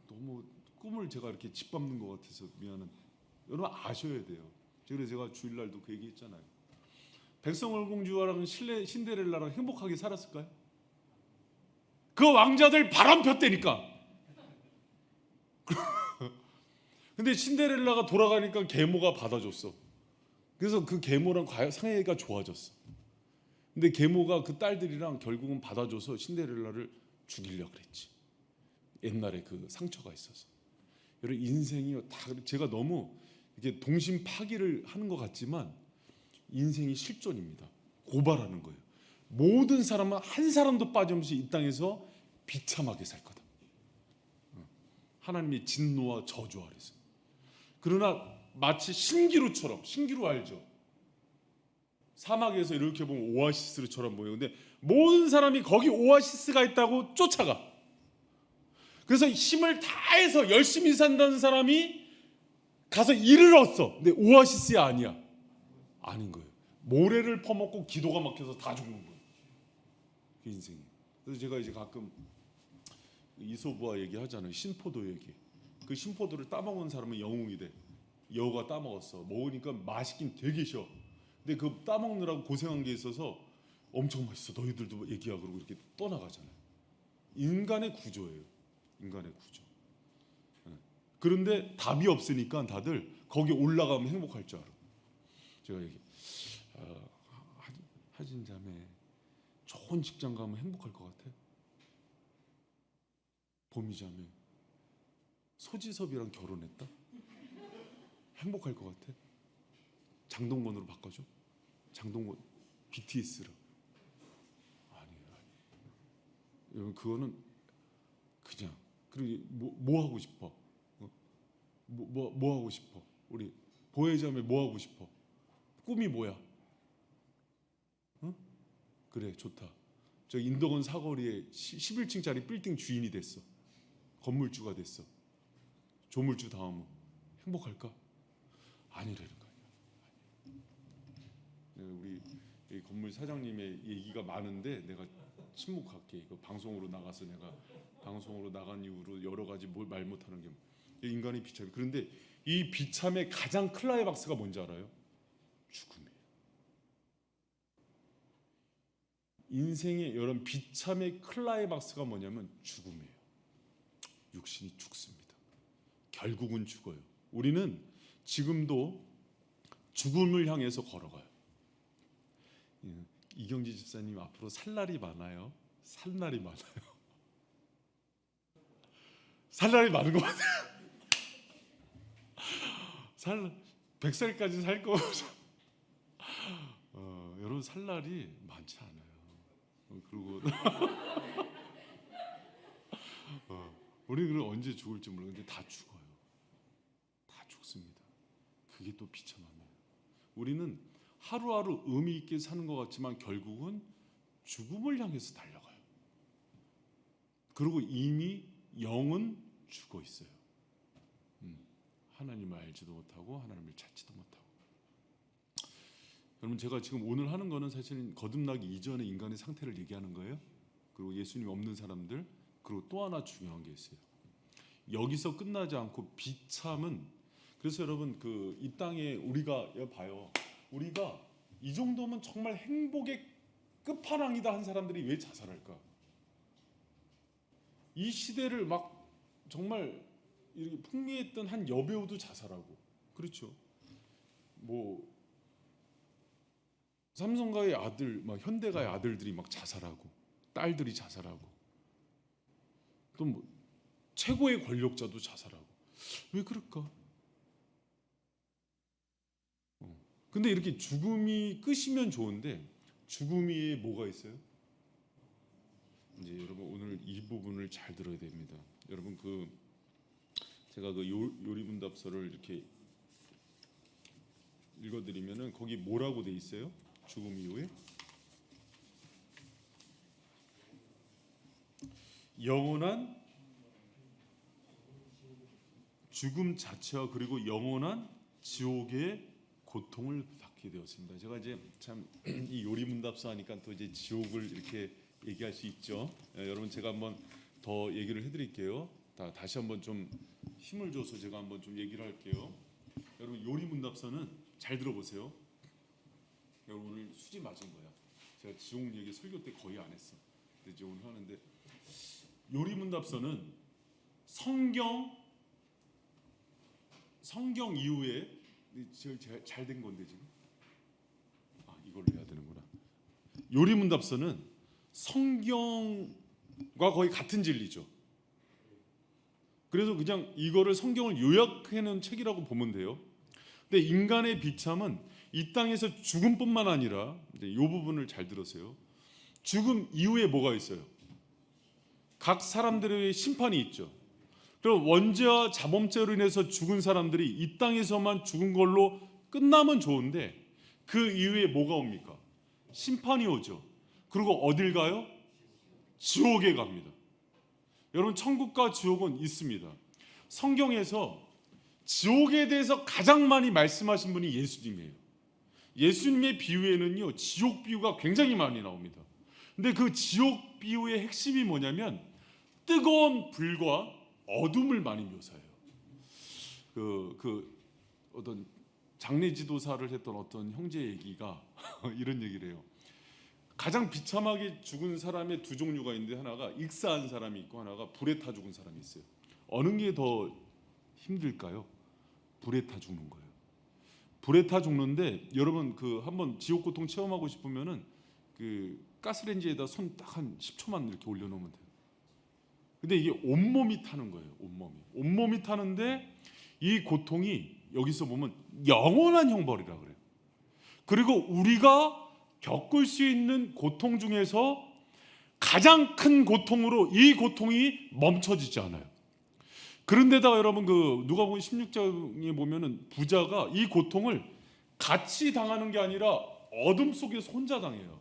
너무 꿈을 제가 이렇게 짓밟는 것 같아서 미안한. 여러분 아셔야 돼요. 그래서 제가 주일날도 그 얘기했잖아요. 백성월공주와랑 신데렐라랑 행복하게 살았을까요? 그 왕자들 바람 폈다니까. 근데 신데렐라가 돌아가니까 계모가 받아줬어. 그래서 그 계모랑 사이가 좋아졌어. 근데 계모가 그 딸들이랑 결국은 받아줘서 신데렐라를 죽이려고 그랬지. 옛날에 그 상처가 있어서. 여러분 인생이 다 제가 너무 이게 동심 파기를 하는 것 같지만 인생이 실존입니다. 고발하는 거예요. 모든 사람은 한 사람도 빠짐없이 이 땅에서 비참하게 살 거다. 하나님의 진노와 저주 아래서. 그러나 마치 신기루처럼, 신기루 알죠? 사막에서 이렇게 보면 오아시스처럼 보여요. 근데 모든 사람이 거기 오아시스가 있다고 쫓아가. 그래서 힘을 다해서 열심히 산다는 사람이 가서 일을 얻어. 근데 오아시스야 아니야. 아닌 거예요. 모래를 퍼먹고 기도가 막혀서 다 죽는 거예요. 그 인생이. 그래서 제가 이제 가끔 이솝우화 얘기하잖아요. 신포도 얘기. 그 신포도를 따먹은 사람은 영웅이 돼. 여우가 따먹었어. 먹으니까 맛있긴 되게 쉬워. 근데 그 따먹느라고 고생한 게 있어서 엄청 맛있어. 너희들도 얘기야. 그러고 이렇게 떠나가잖아요. 인간의 구조예요. 인간의 구조. 그런데 답이 없으니까 다들 거기 올라가면 행복할 줄 알아. 제가 얘기 하진 자매 좋은 직장 가면 행복할 것 같아? 보미 자매 소지섭이랑 결혼했다? 행복할 것 같아? 장동건으로 바꿔줘? 장동건 BTS로. 아니에요. 여러분 그거는 그냥 그리고 뭐 하고 싶어? 뭐 하고 싶어? 우리 보혜자매 뭐 하고 싶어? 꿈이 뭐야? 응? 그래 좋다. 저 인덕원 사거리에 11층짜리 빌딩 주인이 됐어. 건물주가 됐어. 조물주 다음은 행복할까? 아니라는 거예요. 우리 건물 사장님의 얘기가 많은데 내가 침묵할게. 이거 방송으로 나가서 내가 방송으로 나간 이후로 여러 가지 말 못하는 게 인간의 비참. 그런데 이 비참의 가장 클라이막스가 뭔지 알아요? 죽음이에요. 인생의 이런 비참의 클라이막스가 뭐냐면 죽음이에요. 육신이 죽습니다. 결국은 죽어요. 우리는 지금도 죽음을 향해서 걸어가요. 이경지 집사님 앞으로 살 날이 많아요. 살 날이 많아요. 살 날이 많은 것 같아요. 100살까지 살 거. 여러분 살 날이 많지 않아요. 그리고 우리 그럼 언제 죽을지 모르는데 다 죽어요. 다 죽습니다. 그게 또 비참합니다. 우리는 하루하루 의미 있게 사는 것 같지만 결국은 죽음을 향해서 달려가요. 그리고 이미 영은 죽어 있어요. 하나님을 알지도 못하고 하나님을 찾지도 못하고. 여러분 제가 지금 오늘 하는 거는 사실 거듭나기 이전의 인간의 상태를 얘기하는 거예요. 그리고 예수님이 없는 사람들, 그리고 또 하나 중요한 게 있어요. 여기서 끝나지 않고 비참은, 그래서 여러분 그 이 땅에 우리가 봐요. 우리가 이 정도면 정말 행복의 끝판왕이다 한 사람들이 왜 자살할까? 이 시대를 막 정말 이렇게 풍미했던 한 여배우도 자살하고, 그렇죠? 뭐 삼성가의 아들, 막 현대가의 아들들이 막 자살하고, 딸들이 자살하고, 또 뭐 최고의 권력자도 자살하고. 왜 그럴까? 근데 이렇게 죽음이 끝이면 좋은데 죽음이 뭐가 있어요? 이제 여러분 오늘 이 부분을 잘 들어야 됩니다. 여러분 제가 그 요리문답서를 이렇게 읽어드리면은 거기 뭐라고 돼 있어요? 죽음 이후에 영원한 죽음 자체와 그리고 영원한 지옥의 고통을 받게 되었습니다. 제가 이제 참 이 요리문답서 하니까 또 이제 지옥을 이렇게 얘기할 수 있죠. 여러분 제가 한번 더 얘기를 해드릴게요. 다시 한번 좀 힘을 줘서 제가 한번 좀 얘기를 할게요. 여러분 요리문답서는 잘 들어보세요. 여러분 오늘 수지 맞은 거야. 제가 지옥 얘기 설교 때 거의 안 했어. 근데 이제 오늘 하는데 요리문답서는 성경 이후에 제일 잘 된 건데 지금 이걸로 해야 되는구나. 요리문답서는 성경과 거의 같은 진리죠. 그래서 그냥 이거를 성경을 요약해놓은 책이라고 보면 돼요. 근데 인간의 비참은 이 땅에서 죽음뿐만 아니라 이 부분을 잘 들으세요. 죽음 이후에 뭐가 있어요? 각 사람들의 심판이 있죠. 그리고 원죄와 자범죄로 인해서 죽은 사람들이 이 땅에서만 죽은 걸로 끝나면 좋은데 그 이후에 뭐가 옵니까? 심판이 오죠. 그리고 어딜 가요? 지옥에 갑니다. 여러분 천국과 지옥은 있습니다. 성경에서 지옥에 대해서 가장 많이 말씀하신 분이 예수님이에요. 예수님의 비유에는요 지옥 비유가 굉장히 많이 나옵니다. 근데 그 지옥 비유의 핵심이 뭐냐면 뜨거운 불과 어둠을 많이 묘사해요. 어떤 장례 지도사를 했던 어떤 형제 얘기가 이런 얘기를 해요. 가장 비참하게 죽은 사람의 두 종류가 있는데 하나가 익사한 사람이 있고 하나가 불에 타 죽은 사람이 있어요. 어느 게 더 힘들까요? 불에 타 죽는 거예요. 불에 타 죽는데 여러분 한번 지옥 고통 체험하고 싶으면은 가스레인지에다 손 딱 한 10초만 이렇게 올려놓으면 돼요. 근데 이게 온몸이 타는 거예요. 온몸이 타는데 이 고통이 여기서 보면 영원한 형벌이라 그래요. 그리고 우리가 겪을 수 있는 고통 중에서 가장 큰 고통으로 이 고통이 멈춰지지 않아요. 그런데다가 여러분 누가복음 16장에 보면은 부자가 이 고통을 같이 당하는 게 아니라 어둠 속에서 혼자 당해요.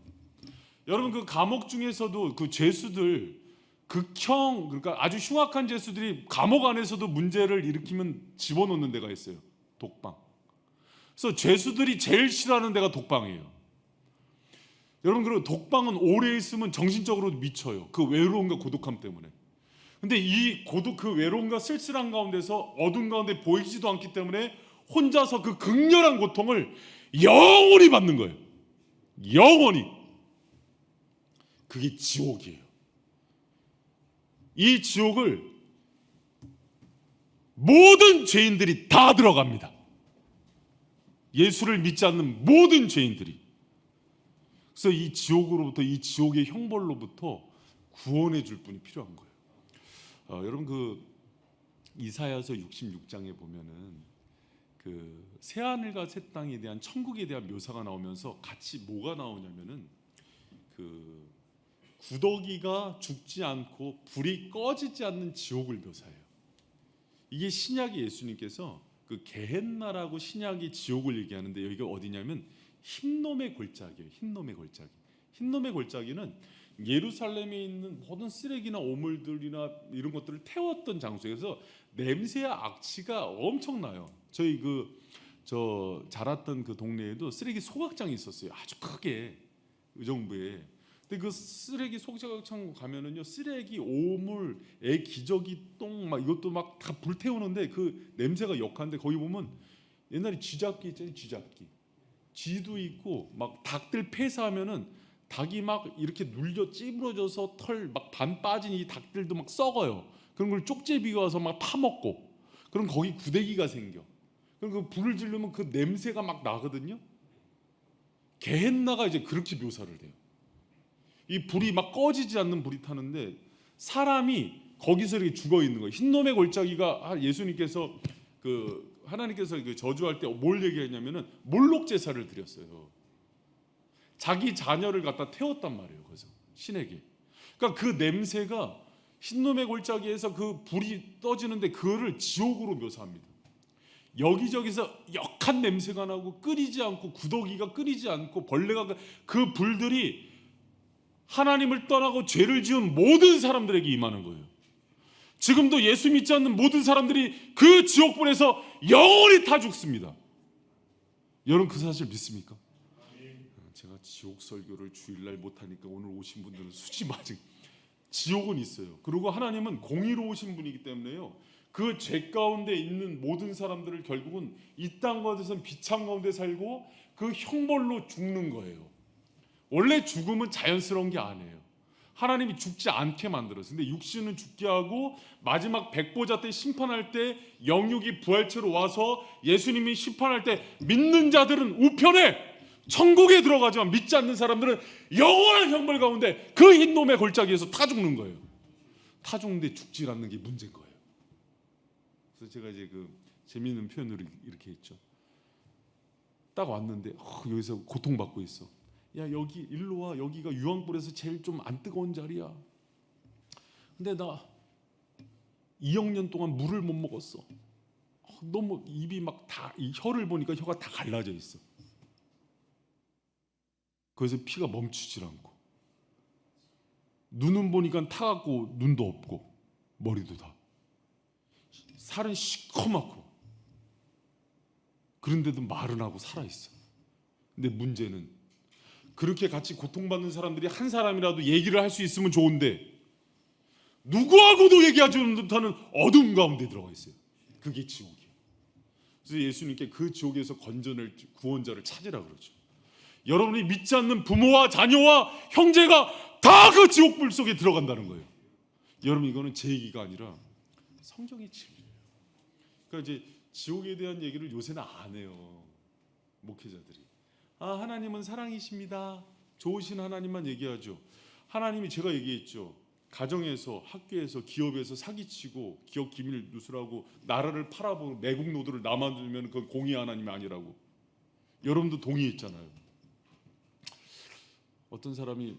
여러분 감옥 중에서도 죄수들 그러니까 아주 흉악한 죄수들이 감옥 안에서도 문제를 일으키면 집어넣는 데가 있어요. 독방. 그래서 죄수들이 제일 싫어하는 데가 독방이에요. 여러분 그리고 독방은 오래 있으면 정신적으로 미쳐요. 그 외로움과 고독함 때문에. 근데 이 그 외로움과 쓸쓸한 가운데서 어둠 가운데 보이지도 않기 때문에 혼자서 그 극렬한 고통을 영원히 받는 거예요. 영원히. 그게 지옥이에요. 이 지옥을 모든 죄인들이 다 들어갑니다. 예수를 믿지 않는 모든 죄인들이. 그래서 이 지옥으로부터, 이 지옥의 형벌로부터 구원해 줄 분이 필요한 거예요. 여러분 이사야서 66장에 보면은 새하늘과 새 땅에 대한 천국에 대한 묘사가 나오면서 같이 뭐가 나오냐면은 구더기가 죽지 않고 불이 꺼지지 않는 지옥을 묘사해요. 이게 신약의 예수님께서 게헨나라고 신약이 지옥을 얘기하는데 여기가 어디냐면 흰놈의 골짜기예요. 흰놈의 골짜기. 흰놈의 골짜기는 예루살렘에 있는 모든 쓰레기나 오물들이나 이런 것들을 태웠던 장소에서 냄새와 악취가 엄청나요. 저희 자랐던 동네에도 쓰레기 소각장이 있었어요. 아주 크게 의정부에. 근데 쓰레기 소각장 가면은요, 쓰레기, 오물, 애 기저귀 똥 막 이것도 막 다 불태우는데 냄새가 역한데 거기 보면 옛날에 쥐잡기 있잖아요. 쥐도 있고 막 닭들 폐사하면은 닭이 막 이렇게 눌려 찌부러져서 털 막 반 빠진 이 닭들도 막 썩어요. 그런 걸 쪽제비가 와서 막 파먹고. 그럼 거기 구데기가 생겨. 그럼 불을 지르면 냄새가 막 나거든요. 게헨나가 이제 그렇게 묘사를 해요. 이 불이 막 꺼지지 않는 불이 타는데 사람이 거기서 이렇게 죽어 있는 거예요. 흰놈의 골짜기가 예수님께서 하나님께서 저주할 때 뭘 얘기했냐면은 몰록 제사를 드렸어요. 자기 자녀를 갖다 태웠단 말이에요. 그래서 신에게. 그러니까 그 냄새가 흰놈의 골짜기에서 불이 떠지는데 그거를 지옥으로 묘사합니다. 여기저기서 역한 냄새가 나고 끓이지 않고 구더기가 끓이지 않고 벌레가 그 불들이 하나님을 떠나고 죄를 지은 모든 사람들에게 임하는 거예요. 지금도 예수 믿지 않는 모든 사람들이 그 지옥불에서 영원히 다 죽습니다. 여러분 그 사실 믿습니까? 제가 지옥 설교를 주일날 못하니까 오늘 오신 분들은 수지 맞은 지옥은 있어요. 그리고 하나님은 공의로우신 분이기 때문에요. 그 죄 가운데 있는 모든 사람들을 결국은 이 땅 가운데서는 비참 가운데 살고 그 형벌로 죽는 거예요. 원래 죽음은 자연스러운 게 아니에요. 하나님이 죽지 않게 만들었어요. 근데 육신은 죽게 하고 마지막 백보자 때 심판할 때 영육이 부활체로 와서 예수님이 심판할 때 믿는 자들은 우편에 천국에 들어가지만 믿지 않는 사람들은 영원한 형벌 가운데 그 흰놈의 골짜기에서 타 죽는 거예요. 타 죽는데 죽지 않는 게 문제인 거예요. 그래서 제가 이제 재미있는 표현으로 이렇게 했죠. 딱 왔는데 여기서 고통받고 있어. 야 여기 일로 와. 여기가 유황불에서 제일 좀 안 뜨거운 자리야. 근데 나 2억 년 동안 물을 못 먹었어. 너무 입이 막 다 이 혀를 보니까 혀가 다 갈라져 있어. 그래서 피가 멈추질 않고 눈은 보니까 타갖고 눈도 없고 머리도 다 살은 시커멓고 그런데도 말은 하고 살아있어. 근데 문제는 그렇게 같이 고통받는 사람들이 한 사람이라도 얘기를 할 수 있으면 좋은데 누구하고도 얘기하지 못하는 어둠 가운데 들어가 있어요. 그게 지옥이에요. 그래서 예수님께 그 지옥에서 건져낼 구원자를 찾으라 그러죠. 여러분이 믿지 않는 부모와 자녀와 형제가 다 그 지옥불 속에 들어간다는 거예요. 여러분, 이거는 제 얘기가 아니라 성경의 진리예요. 그러니까 이제 지옥에 대한 얘기를 요새는 안 해요, 목회자들이. 하나님은 사랑이십니다, 좋으신 하나님만 얘기하죠. 하나님이, 제가 얘기했죠, 가정에서, 학교에서, 기업에서 사기치고 기업 기밀 누설하고 나라를 팔아보고 매국 노드를 남아들면 그건 공의 하나님이 아니라고 여러분도 동의했잖아요. 어떤 사람이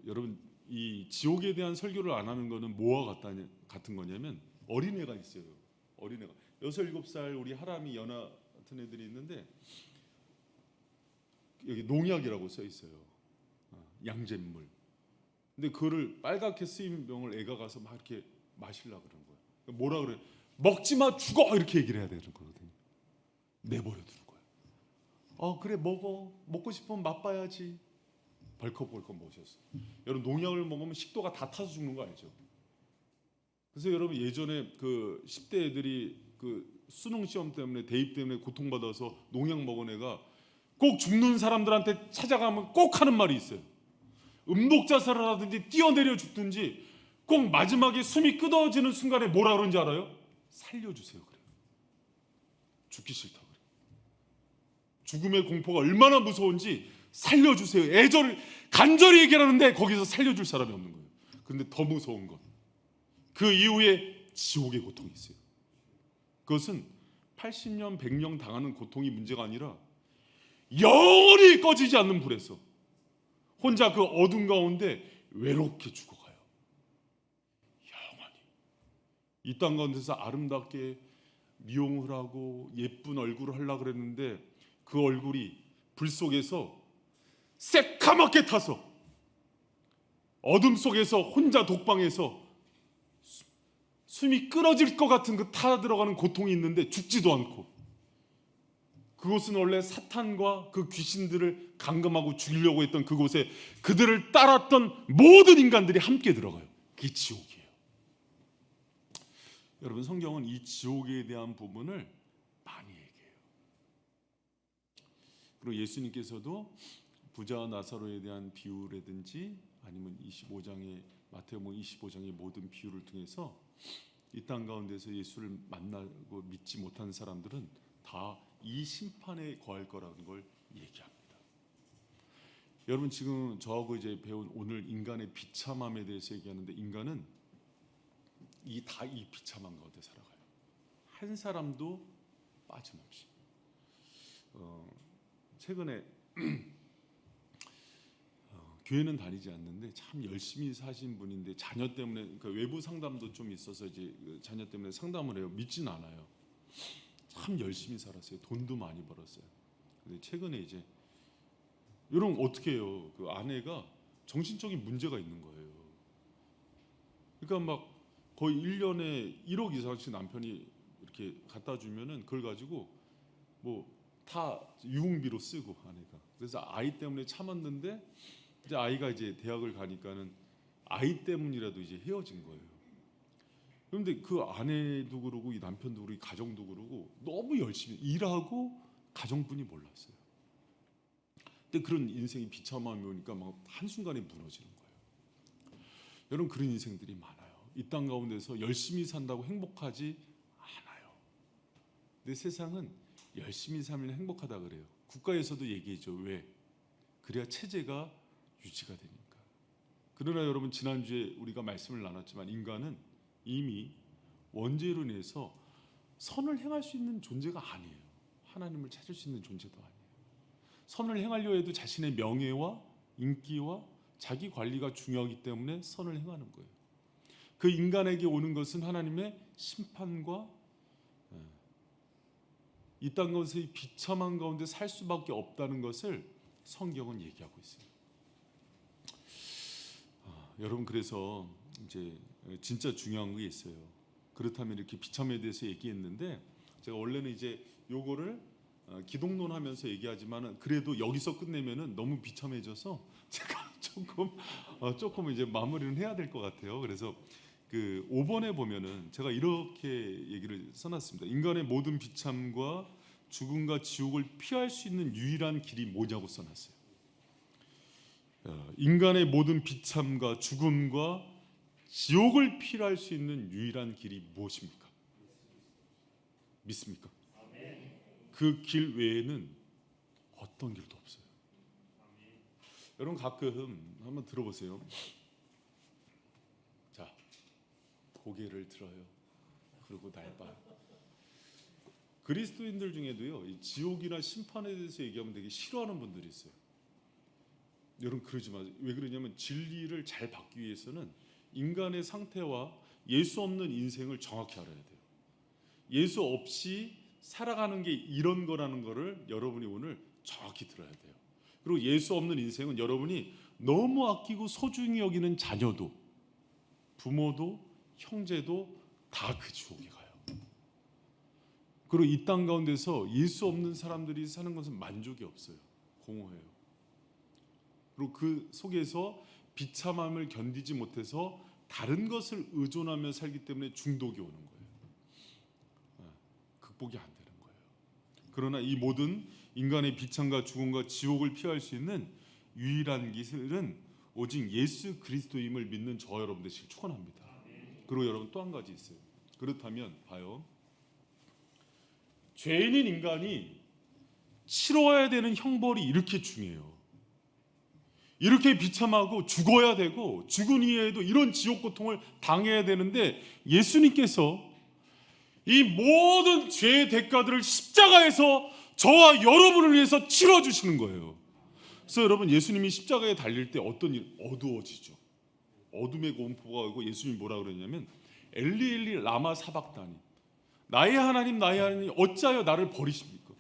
여러분, 이 지옥에 대한 설교를 안 하는 거는 뭐와 같은 거냐면, 어린애가 있어요. 어린애가 6, 7살 우리 하람이 연하 같은 애들이 있는데, 여기 농약이라고 써 있어요. 양잿물. 근데 그거를 빨갛게 쓰인 병을 애가 가서 막 이렇게 마시려고 그러는 거예요. 뭐라 그래? 먹지 마, 죽어, 이렇게 얘기를 해야 되는 거거든요. 내버려 두는 거예요. 그래, 먹고 싶으면 맛봐야지. 벌컥벌컥 먹으셨어. 여러분, 농약을 먹으면 식도가 다 타서 죽는 거 알죠? 그래서 여러분, 예전에 그 10대 애들이 그 수능 시험 때문에, 대입 때문에 고통받아서 농약 먹은 애가 꼭 죽는 사람들한테 찾아가면 꼭 하는 말이 있어요. 음독자살을 하든지 뛰어내려 죽든지 꼭 마지막에 숨이 끊어지는 순간에 뭐라 그러는지 알아요? 살려주세요 그래요. 죽기 싫다 그래요. 죽음의 공포가 얼마나 무서운지 살려주세요, 애절을 간절히 얘기하는데 거기서 살려줄 사람이 없는 거예요. 그런데 더 무서운 건 그 이후에 지옥의 고통이 있어요. 그것은 80년 100년 당하는 고통이 문제가 아니라 영원히 꺼지지 않는 불에서 혼자 그 어둠 가운데 외롭게 죽어가요. 영원히. 이 땅 가운데서 아름답게 미용을 하고 예쁜 얼굴을 하려고 그랬는데 그 얼굴이 불 속에서 새카맣게 타서 어둠 속에서 혼자 독방에서 숨이 끊어질 것 같은 그 타 들어가는 고통이 있는데 죽지도 않고, 그곳은 원래 사탄과 그 귀신들을 감금하고 죽이려고 했던 그곳에 그들을 따랐던 모든 인간들이 함께 들어가요. 그게 지옥이에요. 여러분, 성경은 이 지옥에 대한 부분을 많이 얘기해요. 그리고 예수님께서도 부자와 나사로에 대한 비유라든지 아니면 25장의 마태복음 25장의 모든 비유를 통해서 이 땅 가운데서 예수를 만나고 믿지 못한 사람들은 다 이 심판에 거할 거라는 걸 얘기합니다. 여러분, 지금 저하고 이제 배운 오늘 인간의 비참함에 대해서 얘기하는데, 인간은 이 비참한 가운데 살아가요. 한 사람도 빠짐없이. 최근에 교회는 다니지 않는데 참 열심히 사신 분인데, 자녀 때문에, 그러니까 외부 상담도 좀 있어서 이제 자녀 때문에 상담을 해요. 믿진 않아요. 참 열심히 살았어요. 돈도 많이 벌었어요. 근데 최근에 이제, 여러분 어떻게 해요? 그 아내가 정신적인 문제가 있는 거예요. 그러니까 막 거의 1년에 1억 이상씩 남편이 이렇게 갖다 주면은 그걸 가지고 뭐 다 유흥비로 쓰고, 아내가. 그래서 아이 때문에 참았는데 이제 아이가 이제 대학을 가니까는 아이 때문이라도 이제 헤어진 거예요. 그런데 그 아내도 그러고 이 남편도 그러고 이 가정도 그러고 너무 열심히 일하고 가정뿐이 몰랐어요. 근데 그런 인생이 비참함이 오니까 막 한순간에 무너지는 거예요. 여러분, 그런 인생들이 많아요. 이 땅 가운데서 열심히 산다고 행복하지 않아요. 근데 세상은 열심히 살면 행복하다 그래요. 국가에서도 얘기했죠. 왜? 그래야 체제가 유지가 되니까. 그러나 여러분, 지난주에 우리가 말씀을 나눴지만 인간은 이미 원죄로 인해서 선을 행할 수 있는 존재가 아니에요. 하나님을 찾을 수 있는 존재도 아니에요. 선을 행하려 해도 자신의 명예와 인기와 자기 관리가 중요하기 때문에 선을 행하는 거예요. 그 인간에게 오는 것은 하나님의 심판과 이 땅 가운데서 비참한 가운데 살 수밖에 없다는 것을 성경은 얘기하고 있어요. 여러분, 그래서 이제 진짜 중요한 게 있어요. 그렇다면 이렇게 비참에 대해서 얘기했는데, 제가 원래는 이제 요거를 기독론 하면서 얘기하지만은 그래도 여기서 끝내면은 너무 비참해져서 제가 조금 이제 마무리는 해야 될 것 같아요. 그래서 그 5번에 보면은 제가 이렇게 얘기를 써놨습니다. 인간의 모든 비참과 죽음과 지옥을 피할 수 있는 유일한 길이 뭐냐고 써놨어요. 인간의 모든 비참과 죽음과 지옥을 피할 수 있는 유일한 길이 무엇입니까? 믿습니까? 그 길 외에는 어떤 길도 없어요. 여러분 가끔 한번 들어보세요. 자, 고개를 들어요. 그리고 날 봐요. 그리스도인들 중에도요, 이 지옥이나 심판에 대해서 얘기하면 되게 싫어하는 분들이 있어요. 여러분 그러지 마세요. 왜 그러냐면 진리를 잘 받기 위해서는 인간의 상태와 예수 없는 인생을 정확히 알아야 돼요. 예수 없이 살아가는 게 이런 거라는 거를 여러분이 오늘 정확히 들어야 돼요. 그리고 예수 없는 인생은 여러분이 너무 아끼고 소중히 여기는 자녀도, 부모도, 형제도 다 그 지옥에 가요. 그리고 이 땅 가운데서 예수 없는 사람들이 사는 것은 만족이 없어요. 공허해요. 그리고 그 속에서 비참함을 견디지 못해서 다른 것을 의존하며 살기 때문에 중독이 오는 거예요. 극복이 안 되는 거예요. 그러나 이 모든 인간의 비참과 죽음과 지옥을 피할 수 있는 유일한 길은 오직 예수 그리스도임을 믿는 저 여러분 되시길 축원합니다. 그리고 여러분 또 한 가지 있어요. 그렇다면 봐요. 죄인인 인간이 치러야 되는 형벌이 이렇게 중요해요. 이렇게 비참하고 죽어야 되고 죽은 이후에도 이런 지옥 고통을 당해야 되는데 예수님께서 이 모든 죄의 대가들을 십자가에서 저와 여러분을 위해서 치러주시는 거예요. 그래서 여러분 예수님이 십자가에 달릴 때 어떤 일? 어두워지죠. 어둠의 공포가 오고 예수님이 뭐라 그러냐면 엘리 엘리 라마 사박다니, 나의 하나님 어찌하여 나를 버리십니까?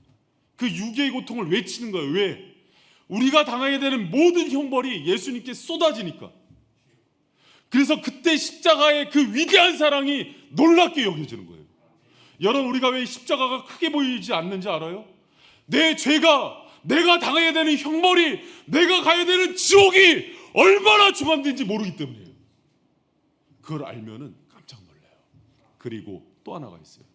그 육의 고통을 외치는 거예요. 왜? 우리가 당하게 되는 모든 형벌이 예수님께 쏟아지니까. 그래서 그때 십자가의 그 위대한 사랑이 놀랍게 여겨지는 거예요. 여러분 우리가 왜 십자가가 크게 보이지 않는지 알아요? 내 죄가, 내가 당해야 되는 형벌이, 내가 가야 되는 지옥이 얼마나 중한데인지 모르기 때문이에요. 그걸 알면은 깜짝 놀라요. 그리고 또 하나가 있어요.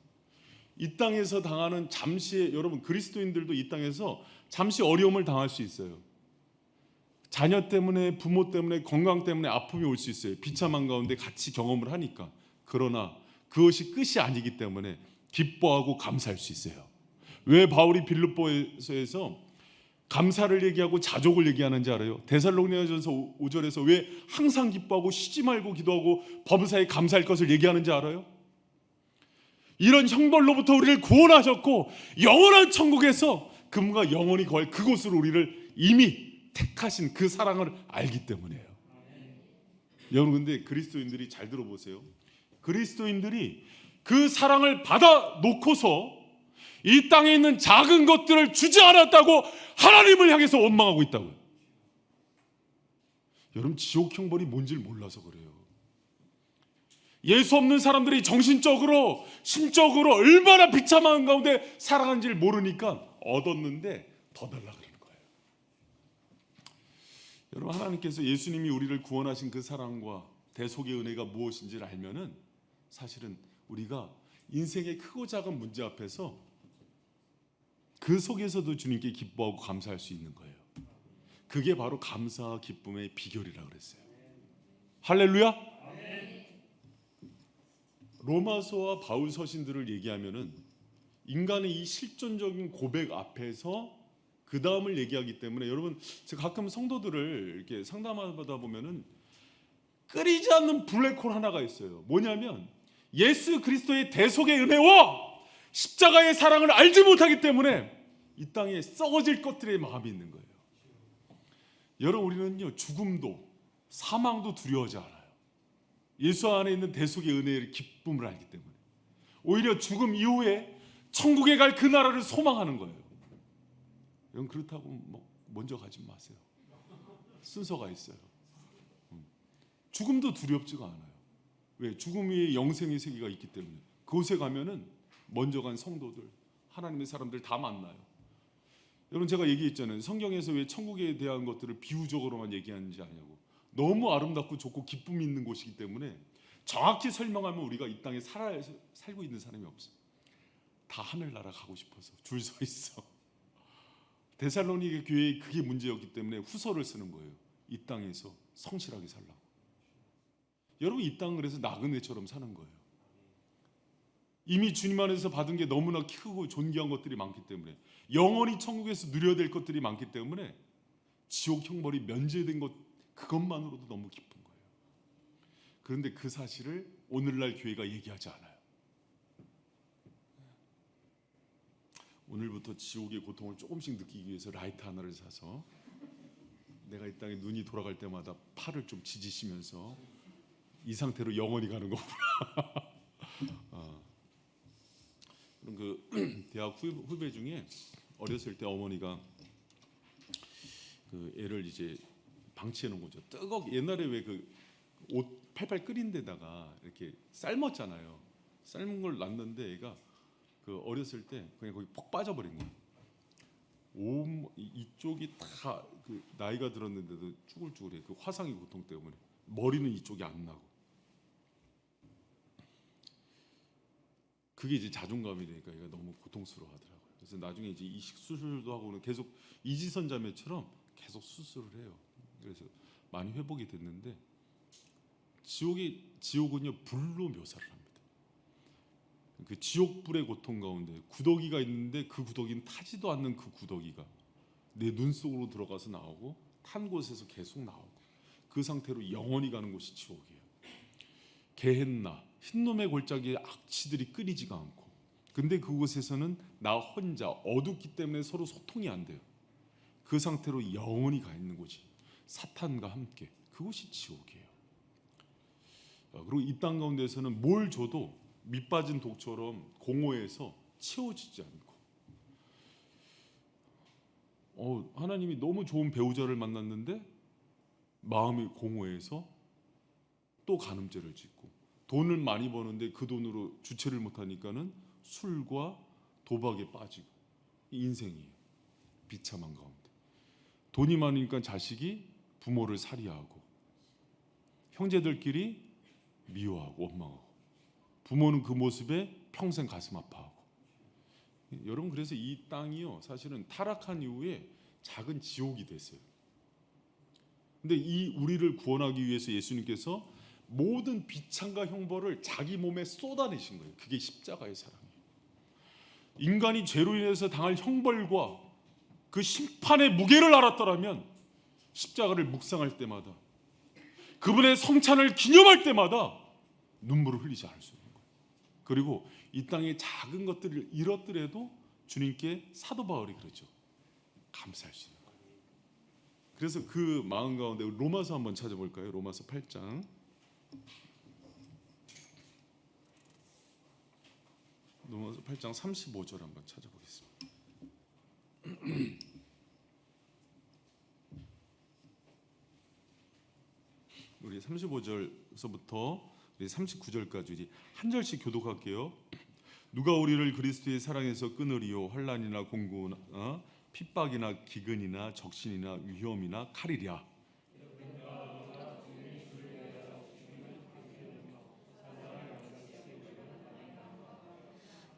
이 땅에서 당하는 잠시의, 여러분 그리스도인들도 이 땅에서 잠시 어려움을 당할 수 있어요. 자녀 때문에, 부모 때문에, 건강 때문에 아픔이 올 수 있어요. 비참한 가운데 같이 경험을 하니까. 그러나 그것이 끝이 아니기 때문에 기뻐하고 감사할 수 있어요. 왜 바울이 빌립보에서 감사를 얘기하고 자족을 얘기하는지 알아요? 데살로니가전서 5절에서 왜 항상 기뻐하고 쉬지 말고 기도하고 범사에 감사할 것을 얘기하는지 알아요? 이런 형벌로부터 우리를 구원하셨고 영원한 천국에서 그분과 영원히 거할 그곳으로 우리를 이미 택하신 그 사랑을 알기 때문이에요. 여러분 근데 그리스도인들이 잘 들어보세요. 그리스도인들이 그 사랑을 받아 놓고서 이 땅에 있는 작은 것들을 주지 않았다고 하나님을 향해서 원망하고 있다고요. 여러분 지옥 형벌이 뭔지를 몰라서 그래요. 예수 없는 사람들이 정신적으로 심적으로 얼마나 비참한 가운데 살아간지를 모르니까 얻었는데 더 달라 그러는 거예요. 여러분 하나님께서 예수님이 우리를 구원하신 그 사랑과 대속의 은혜가 무엇인지를 알면은 사실은 우리가 인생의 크고 작은 문제 앞에서 그 속에서도 주님께 기뻐하고 감사할 수 있는 거예요. 그게 바로 감사와 기쁨의 비결이라고 그랬어요. 할렐루야. 로마서와 바울 서신들을 얘기하면은 인간의 이 실존적인 고백 앞에서 그 다음을 얘기하기 때문에 여러분 제가 가끔 성도들을 이렇게 상담하다 보면은 끓이지 않는 블랙홀 하나가 있어요. 뭐냐면 예수 그리스도의 대속의 은혜와 십자가의 사랑을 알지 못하기 때문에 이 땅에 썩어질 것들의 마음이 있는 거예요. 여러분 우리는요 죽음도 사망도 두려워하지 않아요. 예수 안에 있는 대속의 은혜의 기쁨을 알기 때문에 오히려 죽음 이후에 천국에 갈 그 나라를 소망하는 거예요. 여러분 그렇다고 먼저 가지 마세요. 순서가 있어요. 죽음도 두렵지가 않아요. 왜? 죽음 위에 영생의 세계가 있기 때문에 그곳에 가면은 먼저 간 성도들, 하나님의 사람들 다 만나요. 여러분 제가 얘기했잖아요. 성경에서 왜 천국에 대한 것들을 비유적으로만 얘기하는지 아냐고. 너무 아름답고 좋고 기쁨이 있는 곳이기 때문에 정확히 설명하면 우리가 이 땅에 살고 있는 사람이 없어. 다 하늘나라 가고 싶어서 줄 서 있어. 데살로니게 교회의 그게 문제였기 때문에 후서를 쓰는 거예요. 이 땅에서 성실하게 살라고. 여러분, 이 땅은 그래서 나그네처럼 사는 거예요. 이미 주님 안에서 받은 게 너무나 크고 존귀한 것들이 많기 때문에, 영원히 천국에서 누려야 될 것들이 많기 때문에 지옥 형벌이 면제된 것, 그것만으로도 너무 기쁜 거예요. 그런데 그 사실을 오늘날 교회가 얘기하지 않아요. 오늘부터 지옥의 고통을 조금씩 느끼기 위해서 라이트 하나를 사서 내가 이 땅에 눈이 돌아갈 때마다 팔을 좀 지지시면서 이 상태로 영원히 가는 거구나. 그럼 그 대학 후배 중에 어렸을 때 어머니가 그 애를 이제 방치해 놓은 거죠. 옛날에 왜 그 옷 팔팔 끓인 데다가 이렇게 삶았잖아요. 삶은 걸 놨는데 애가 그 어렸을 때 그냥 거기 푹 빠져버린 거예요. 이쪽이 다 그 나이가 들었는데도 쭈글쭈글해. 그 화상의 고통 때문에 머리는 이쪽이 안 나고. 그게 이제 자존감이 되니까 얘가 너무 고통스러워하더라고요. 그래서 나중에 이제 이식 수술도 하고는 계속 이지선 자매처럼 계속 수술을 해요. 그래서 많이 회복이 됐는데 지옥은요 불로 묘사를 합니다. 그 지옥불의 고통 가운데 구더기가 있는데 그 구더기는 타지도 않는 그 구더기가 내 눈 속으로 들어가서 나오고 탄 곳에서 계속 나오고 그 상태로 영원히 가는 곳이 지옥이에요. 게헨나, 흰놈의 골짜기에 악취들이 끊이지가 않고, 근데 그곳에서는 나 혼자 어둡기 때문에 서로 소통이 안 돼요. 그 상태로 영원히 가 있는 곳이 사탄과 함께, 그곳이 지옥이에요. 그리고 이 땅 가운데서는 뭘 줘도 밑빠진 독처럼 공허해서 채워지지 않고, 하나님이 너무 좋은 배우자를 만났는데 마음이 공허해서 또 간음죄를 짓고, 돈을 많이 버는데 그 돈으로 주체를 못하니까는 술과 도박에 빠지고, 인생이에요. 비참한 가운데 돈이 많으니까 자식이 부모를 살해하고, 형제들끼리 미워하고 원망하고, 부모는 그 모습에 평생 가슴 아파하고. 여러분, 그래서 이 땅이요 사실은 타락한 이후에 작은 지옥이 됐어요. 근데 이 우리를 구원하기 위해서 예수님께서 모든 비참과 형벌을 자기 몸에 쏟아내신 거예요. 그게 십자가의 사랑이에요. 인간이 죄로 인해서 당할 형벌과 그 심판의 무게를 알았더라면 십자가를 묵상할 때마다, 그분의 성찬을 기념할 때마다 눈물을 흘리지 않을 수 있는 거예요. 그리고 이 땅의 작은 것들을 잃었더라도 주님께 사도 바울이 그러죠. 감사할 수 있는 거예요. 그래서 그 마음 가운데 로마서 한번 찾아볼까요? 로마서 8장. 로마서 8장 35절 한번 찾아보겠습니다. 우리 35절서부터 39절까지 우리 한 절씩 교독할게요. 누가 우리를 그리스도의 사랑에서 끊으리요? 환난이나 공고나 핍박이나 기근이나 적신이나 위험이나 칼이랴.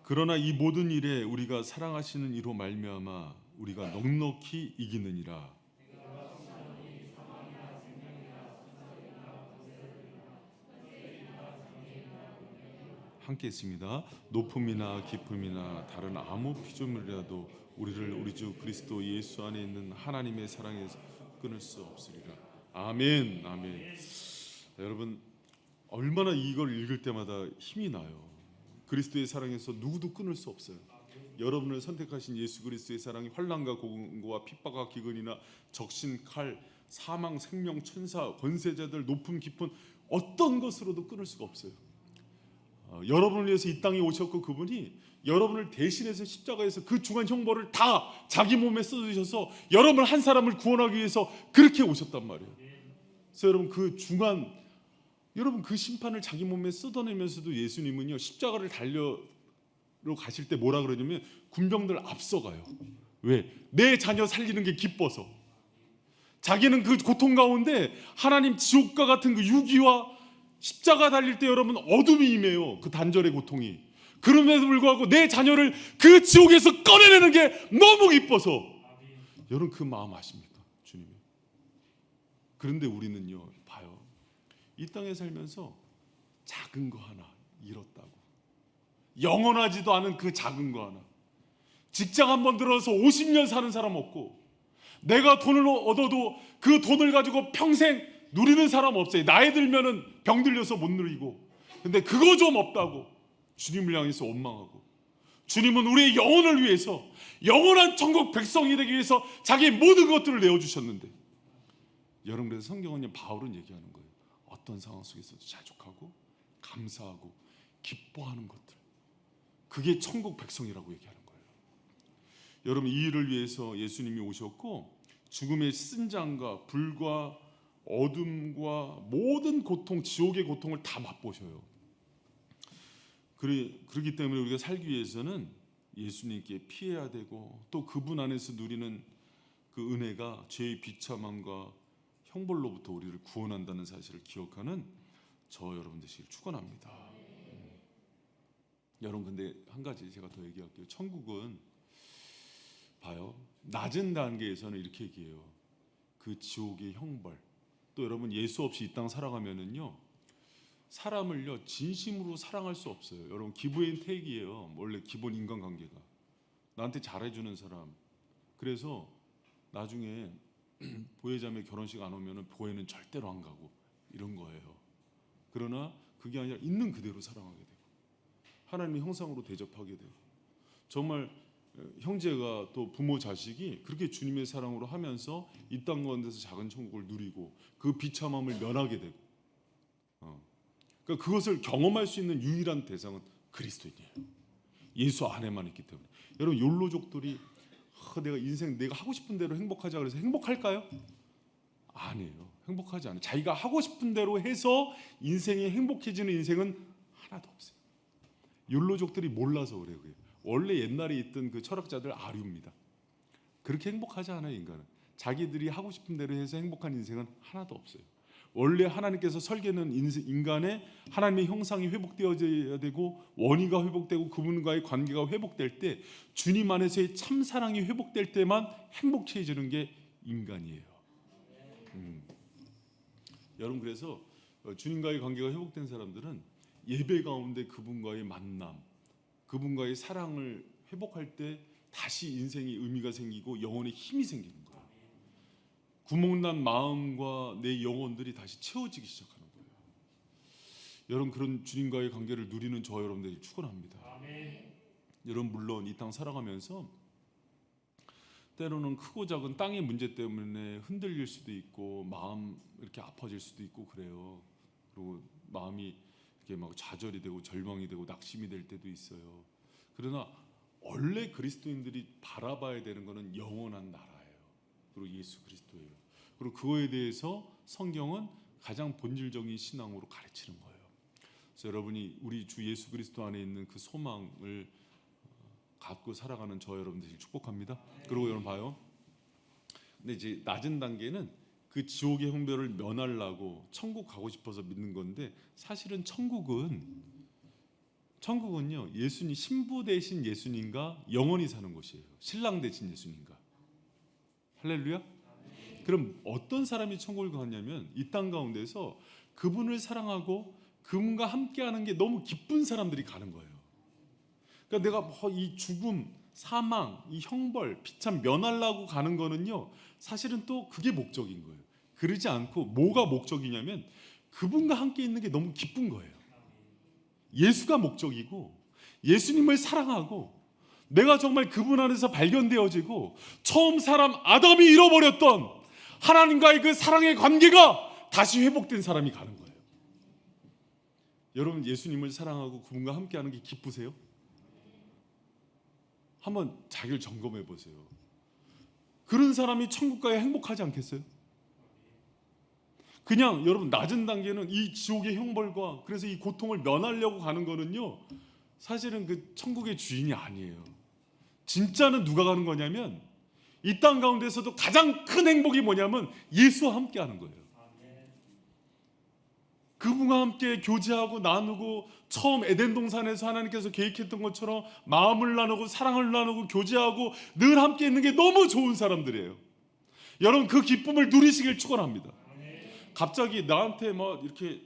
그러나 이 모든 일에 우리가 사랑하시는 이로 말미암아 우리가 넉넉히 이기느니라. 함께 있습니다. 높음이나 깊음이나 다른 아무 피조물이라도 우리를 우리 주 그리스도 예수 안에 있는 하나님의 사랑에서 끊을 수 없으리라. 아멘. 아멘. 여러분, 얼마나 이걸 읽을 때마다 힘이 나요. 그리스도의 사랑에서 누구도 끊을 수 없어요. 여러분을 선택하신 예수 그리스도의 사랑이 환난과 공고와 핍박과 기근이나 적신, 칼, 사망, 생명, 천사, 권세자들, 높음, 깊은 어떤 것으로도 끊을 수가 없어요. 여러분을 위해서 이 땅에 오셨고, 그분이 여러분을 대신해서 십자가에서 그 중한 형벌을 다 자기 몸에 써주셔서 여러분 한 사람을 구원하기 위해서 그렇게 오셨단 말이에요. 그래서 여러분 여러분 그 심판을 자기 몸에 쏟아내면서도 예수님은요 십자가를 달려 가실 때 뭐라 그러냐면 군병들 앞서가요. 왜? 내 자녀 살리는 게 기뻐서. 자기는 그 고통 가운데 하나님 지옥과 같은 그 유기와 십자가 달릴 때 여러분 어둠이 임해요. 그 단절의 고통이. 그럼에도 불구하고 내 자녀를 그 지옥에서 꺼내내는 게 너무 기뻐서. 여러분 그 마음 아십니까? 주님이. 그런데 우리는요, 봐요. 이 땅에 살면서 작은 거 하나 잃었다고. 영원하지도 않은 그 작은 거 하나. 직장 한번 들어서 50년 사는 사람 없고, 내가 돈을 얻어도 그 돈을 가지고 평생 누리는 사람 없어요. 나이 들면은 병 들려서 못 누리고. 근데 그거 좀 없다고 주님을 향해서 원망하고, 주님은 우리의 영혼을 위해서, 영원한 천국 백성이 되기 위해서 자기 모든 것들을 내어주셨는데, 여러분 그래서 성경은 바울은 얘기하는 거예요. 어떤 상황 속에서도 자족하고 감사하고 기뻐하는 것들, 그게 천국 백성이라고 얘기하는 거예요. 여러분 이 일을 위해서 예수님이 오셨고, 죽음의 쓴장과 불과 어둠과 모든 고통, 지옥의 고통을 다 맛보셔요. 그렇기 때문에 우리가 살기 위해서는 예수님께 피해야 되고, 또 그분 안에서 누리는 그 은혜가 죄의 비참함과 형벌로부터 우리를 구원한다는 사실을 기억하는 저 여러분 되시길 축원합니다. 여러분 근데 한 가지 제가 더 얘기할게요. 천국은 봐요, 낮은 단계에서는 이렇게 얘기해요. 그 지옥의 형벌, 또 여러분 예수 없이 이 땅 살아가면은요, 사람을요 진심으로 사랑할 수 없어요. 여러분 기브앤 테이크예요. 원래 기본 인간관계가. 나한테 잘해주는 사람, 그래서 나중에 보혜자매 결혼식 안 오면은 보혜는 절대로 안 가고 이런 거예요. 그러나 그게 아니라 있는 그대로 사랑하게 되고, 하나님의 형상으로 대접하게 되고, 정말 형제가 또 부모 자식이 그렇게 주님의 사랑으로 하면서 이 땅 가운데서 작은 천국을 누리고 그 비참함을 면하게 되고, 그러니까 그것을 경험할 수 있는 유일한 대상은 그리스도인이에요. 예수 안에만 있기 때문에. 여러분 욜로족들이 내가 인생 내가 하고 싶은 대로 행복하자 그래서 행복할까요? 아니에요. 행복하지 않아요. 자기가 하고 싶은 대로 해서 인생이 행복해지는 인생은 하나도 없어요. 욜로족들이 몰라서 그래요. 원래 옛날에 있던 그 철학자들 아류입니다. 그렇게 행복하지 않아요. 인간은 자기들이 하고 싶은 대로 해서 행복한 인생은 하나도 없어요. 원래 하나님께서 설계는 인간의 하나님의 형상이 회복되어야 되고, 원의가 회복되고 그분과의 관계가 회복될 때, 주님 안에서의 참 사랑이 회복될 때만 행복해지는 게 인간이에요. 여러분 그래서 주님과의 관계가 회복된 사람들은 예배 가운데 그분과의 만남, 그분과의 사랑을 회복할 때 다시 인생의 의미가 생기고 영혼의 힘이 생기는 거예요. 구멍난 마음과 내 영혼들이 다시 채워지기 시작하는 거예요. 여러분 그런 주님과의 관계를 누리는 저 여러분들이 축원합니다. 여러분 물론 이 땅 살아가면서 때로는 크고 작은 땅의 문제 때문에 흔들릴 수도 있고, 마음 이렇게 아파질 수도 있고 그래요. 그리고 마음이 이렇게 막 좌절이 되고 절망이 되고 낙심이 될 때도 있어요. 그러나 원래 그리스도인들이 바라봐야 되는 것은 영원한 나라예요. 그리고 예수 그리스도예요. 그리고 그거에 대해서 성경은 가장 본질적인 신앙으로 가르치는 거예요. 그래서 여러분이 우리 주 예수 그리스도 안에 있는 그 소망을 갖고 살아가는 저 여러분들이 축복합니다. 그리고 여러분 봐요. 근데 이제 낮은 단계는 그 지옥의 형벌을 면하려고 천국 가고 싶어서 믿는 건데, 사실은 천국은요 예수님, 신부 대신 예수님과 영원히 사는 곳이에요. 신랑 대신 예수님과. 할렐루야. 그럼 어떤 사람이 천국을 가냐면, 이 땅 가운데서 그분을 사랑하고 그분과 함께하는 게 너무 기쁜 사람들이 가는 거예요. 그러니까 내가 이 죽음, 사망, 이 형벌, 비참 면하려고 가는 거는요, 사실은 또 그게 목적인 거예요. 그러지 않고 뭐가 목적이냐면, 그분과 함께 있는 게 너무 기쁜 거예요. 예수가 목적이고, 예수님을 사랑하고, 내가 정말 그분 안에서 발견되어지고, 처음 사람 아담이 잃어버렸던 하나님과의 그 사랑의 관계가 다시 회복된 사람이 가는 거예요. 여러분 예수님을 사랑하고 그분과 함께하는 게 기쁘세요? 한번 자기를 점검해 보세요. 그런 사람이 천국 가야 행복하지 않겠어요? 그냥 여러분 낮은 단계는 이 지옥의 형벌과 그래서 이 고통을 면하려고 가는 거는요, 사실은 그 천국의 주인이 아니에요. 진짜는 누가 가는 거냐면, 이 땅 가운데서도 가장 큰 행복이 뭐냐면 예수와 함께 하는 거예요. 그분과 함께 교제하고 나누고 처음 에덴 동산에서 하나님께서 계획했던 것처럼 마음을 나누고 사랑을 나누고 교제하고 늘 함께 있는 게 너무 좋은 사람들이에요. 여러분 그 기쁨을 누리시길 축원합니다. 갑자기 나한테 막 이렇게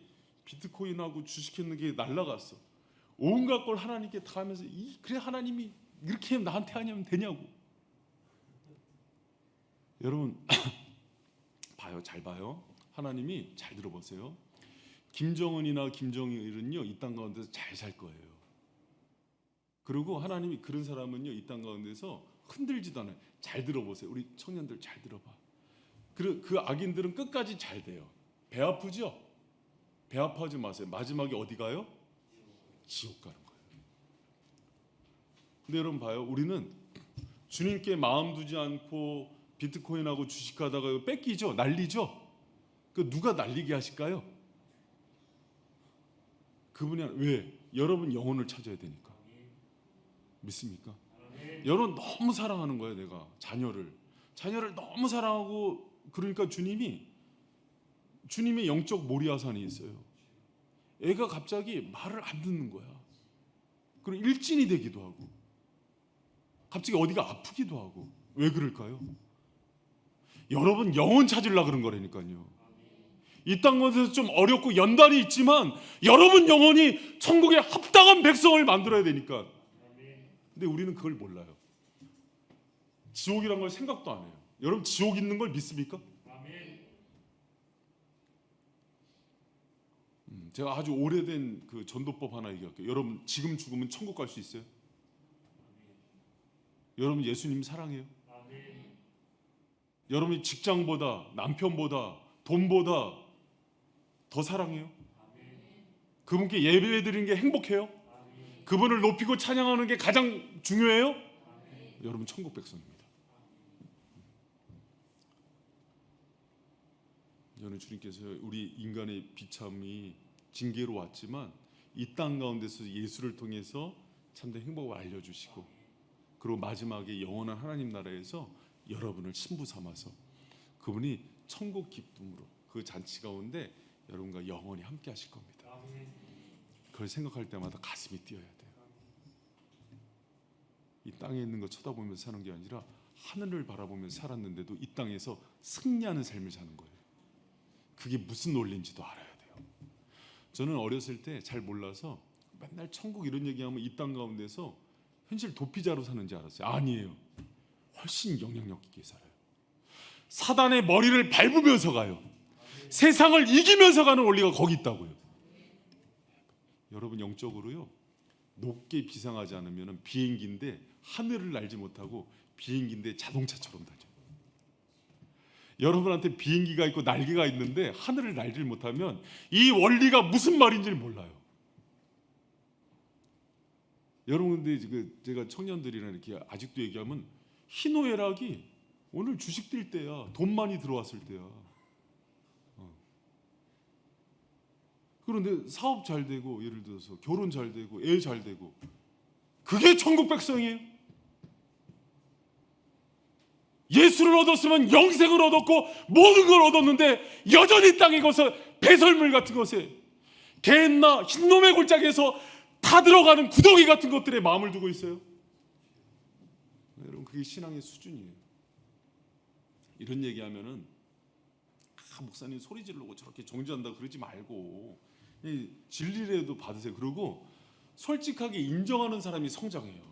비트코인하고 주식했는 게 날라갔어. 온갖 걸 하나님께 다 하면서 그래 하나님이 이렇게 나한테 하냐면 되냐고. 여러분 봐요, 잘 봐요. 하나님이 잘 들어보세요. 김정은이나 김정일은요 이 땅 가운데서 잘 살 거예요. 그리고 하나님이 그런 사람은요 이 땅 가운데서 흔들지도 않아요. 잘 들어보세요. 우리 청년들 잘 들어봐. 그 악인들은 끝까지 잘 돼요. 배 아프죠? 배 아파하지 마세요. 마지막에 어디 가요? 지옥 가는 거예요. 근데 여러분 봐요. 우리는 주님께 마음 두지 않고 비트코인하고 주식하다가 뺏기죠? 난리죠? 그 누가 날리게 하실까요? 그분이 왜? 여러분 영혼을 찾아야 되니까. 믿습니까? 여러분 너무 사랑하는 거예요. 내가 자녀를 너무 사랑하고 그러니까 주님의 영적 모리아산이 있어요. 애가 갑자기 말을 안 듣는 거야. 그리고 일진이 되기도 하고 갑자기 어디가 아프기도 하고. 왜 그럴까요? 여러분 영혼 찾으려고 그런 거라니까요. 이 땅에서 좀 어렵고 연단이 있지만 여러분 영혼이 천국에 합당한 백성을 만들어야 되니까. 근데 우리는 그걸 몰라요. 지옥이란 걸 생각도 안 해요. 여러분 지옥 있는 걸 믿습니까? 제가 아주 오래된 그 전도법 하나 얘기할게요. 여러분 지금 죽으면 천국 갈 수 있어요? 여러분 예수님 사랑해요? 여러분이 직장보다 남편보다 돈보다 더 사랑해요? 그분께 예배 드리는 게 행복해요? 그분을 높이고 찬양하는 게 가장 중요해요? 여러분 천국 백성입니다. 저는 주님께서 우리 인간의 비참이 징계로 왔지만 이 땅 가운데서 예수를 통해서 참된 행복을 알려주시고 그리고 마지막에 영원한 하나님 나라에서 여러분을 신부 삼아서 그분이 천국 기쁨으로 그 잔치 가운데 여러분과 영원히 함께 하실 겁니다. 그걸 생각할 때마다 가슴이 뛰어야 돼요. 이 땅에 있는 거 쳐다보면서 사는 게 아니라 하늘을 바라보면서 살았는데도 이 땅에서 승리하는 삶을 사는 거예요. 그게 무슨 논리인지도 알아야 돼요. 저는 어렸을 때 잘 몰라서 맨날 천국 이런 얘기하면 이 땅 가운데서 현실 도피자로 사는지 알았어요. 아니에요. 훨씬 영향력 있게 살아요. 사단의 머리를 밟으면서 가요. 세상을 이기면서 가는 원리가 거기 있다고요. 여러분 영적으로요 높게 비상하지 않으면 비행기인데 하늘을 날지 못하고 비행기인데 자동차처럼 다녀요. 여러분한테 비행기가 있고 날개가 있는데 하늘을 날지 못하면 이 원리가 무슨 말인지를 몰라요. 여러분 근데 제가 청년들이랑 이렇게 아직도 얘기하면 희노애락이 오늘 주식 뛸 때야, 돈 많이 들어왔을 때야. 그런데 사업 잘 되고 예를 들어서 결혼 잘 되고 애 잘 되고 그게 천국 백성이에요. 예수를 얻었으면 영생을 얻었고 모든 걸 얻었는데 여전히 땅에 거서 배설물 같은 것에 개나 흰놈의 골짜기에서 다 들어가는 구덩이 같은 것들에 마음을 두고 있어요. 여러분 그게 신앙의 수준이에요. 이런 얘기하면은 목사님 소리 지르고 저렇게 정죄한다 그러지 말고 진리라도 받으세요. 그리고 솔직하게 인정하는 사람이 성장해요.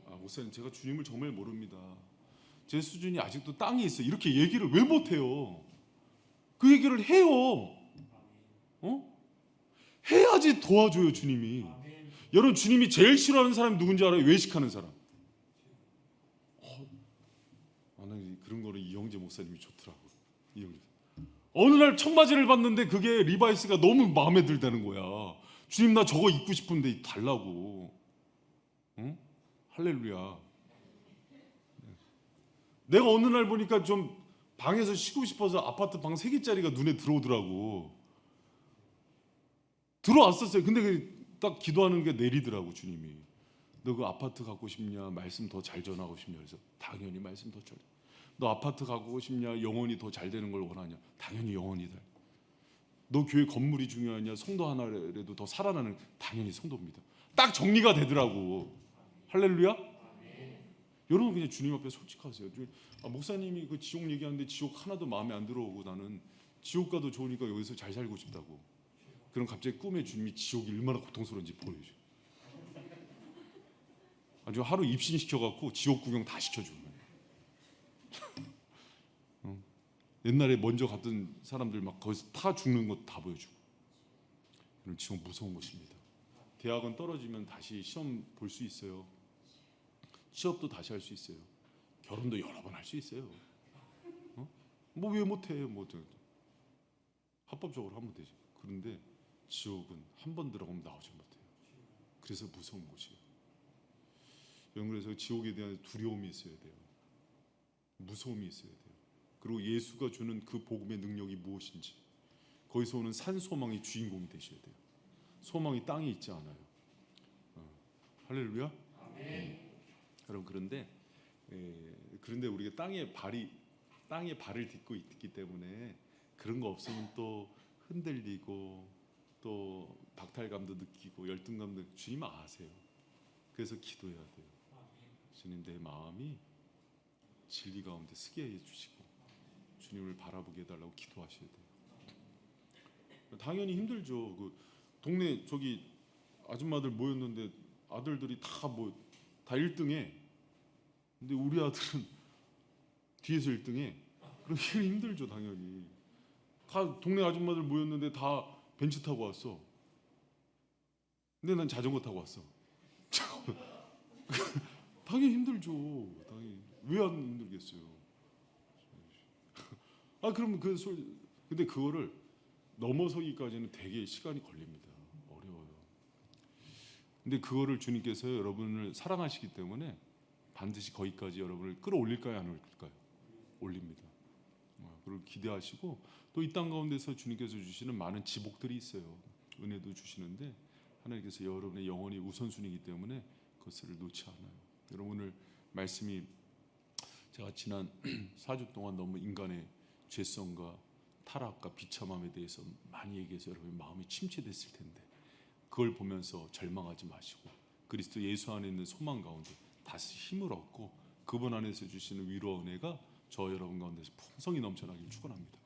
목사님 제가 주님을 정말 모릅니다. 제 수준이 아직도 땅에 있어요. 이렇게 얘기를 왜 못해요? 그 얘기를 해요. 해야지 도와줘요 주님이. 여러분 주님이 제일 싫어하는 사람이 누군지 알아요? 외식하는 사람. 나는 그런 거는 이영재 목사님이 좋더라고. 이영재. 어느 날 청바지를 봤는데 그게 리바이스가 너무 마음에 들다는 거야. 주님 나 저거 입고 싶은데 달라고. 응? 할렐루야. 내가 어느 날 보니까 좀 방에서 쉬고 싶어서 아파트 방 3개짜리가 눈에 들어오더라고. 들어왔었어요. 근데 딱 기도하는 게 내리더라고 주님이. 너 그 아파트 갖고 싶냐? 말씀 더 잘 전하고 싶냐? 그래서 당연히 말씀 더 잘. 너 아파트 갖고 싶냐? 영혼이 더 잘 되는 걸 원하냐? 당연히 영혼이다. 너 교회 건물이 중요하냐? 성도 하나라도 더 살아나는 당연히 성도입니다. 딱 정리가 되더라고. 할렐루야. 여러분 그냥 주님 앞에 솔직하세요. 목사님이 그 지옥 얘기하는데 지옥 하나도 마음에 안 들어오고 나는 지옥 가도 좋으니까 여기서 잘 살고 싶다고. 그럼 갑자기 꿈에 주님이 지옥이 얼마나 고통스러운지 보여줘. 아주 하루 입신시켜갖고 지옥 구경 다 시켜주는 거예요. 옛날에 먼저 갔던 사람들 막 거기서 타 죽는 것 다 보여주고. 그럼 지옥 무서운 것입니다. 대학은 떨어지면 다시 시험 볼 수 있어요. 취업도 다시 할 수 있어요. 결혼도 여러 번 할 수 있어요. 뭐 왜 못해? 뭐 합법적으로 하면 되지. 그런데 지옥은 한 번 들어가면 나오지 못해요. 그래서 무서운 곳이에요. 그래서 지옥에 대한 두려움이 있어야 돼요. 무서움이 있어야 돼요. 그리고 예수가 주는 그 복음의 능력이 무엇인지, 거기서 오는 산소망의 주인공이 되셔야 돼요. 소망이 땅에 있지 않아요. 할렐루야. 여러분 그런데 우리가 땅에 발을 딛고 있기 때문에 그런 거 없으면 또 흔들리고 또 박탈감도 느끼고 열등감도 느끼고. 주님 아세요. 그래서 기도해야 돼요. 주님, 내 마음이 진리 가운데 쓰게 해주시고 주님을 바라보게 해달라고 기도하셔야 돼요. 당연히 힘들죠. 그 동네 저기 아줌마들 모였는데 아들들이 다 1등해. 근데 우리 아들은 뒤에서 1등해. 그럼 힘들죠, 당연히. 다 동네 아줌마들 모였는데 다 벤츠 타고 왔어. 근데 난 자전거 타고 왔어. 당연히 힘들죠. 당연히. 왜 안 힘들겠어요? 그러면 근데 그거를 넘어서기까지는 되게 시간이 걸립니다. 어려워요. 근데 그거를 주님께서 여러분을 사랑하시기 때문에 반드시 거기까지 여러분을 끌어올릴까요, 안 올릴까요? 올립니다. 그리고 기대하시고 또 이 땅 가운데서 주님께서 주시는 많은 지복들이 있어요. 은혜도 주시는데 하나님께서 여러분의 영혼이 우선순위이기 때문에 그것을 놓지 않아요. 여러분 오늘 말씀이 제가 지난 4주 동안 너무 인간의 죄성과 타락과 비참함에 대해서 많이 얘기해서 여러분의 마음이 침체됐을 텐데 그걸 보면서 절망하지 마시고 그리스도 예수 안에 있는 소망 가운데 다시 힘을 얻고 그분 안에서 주시는 위로와 은혜가 저 여러분 가운데서 풍성히 넘쳐나길 축원합니다.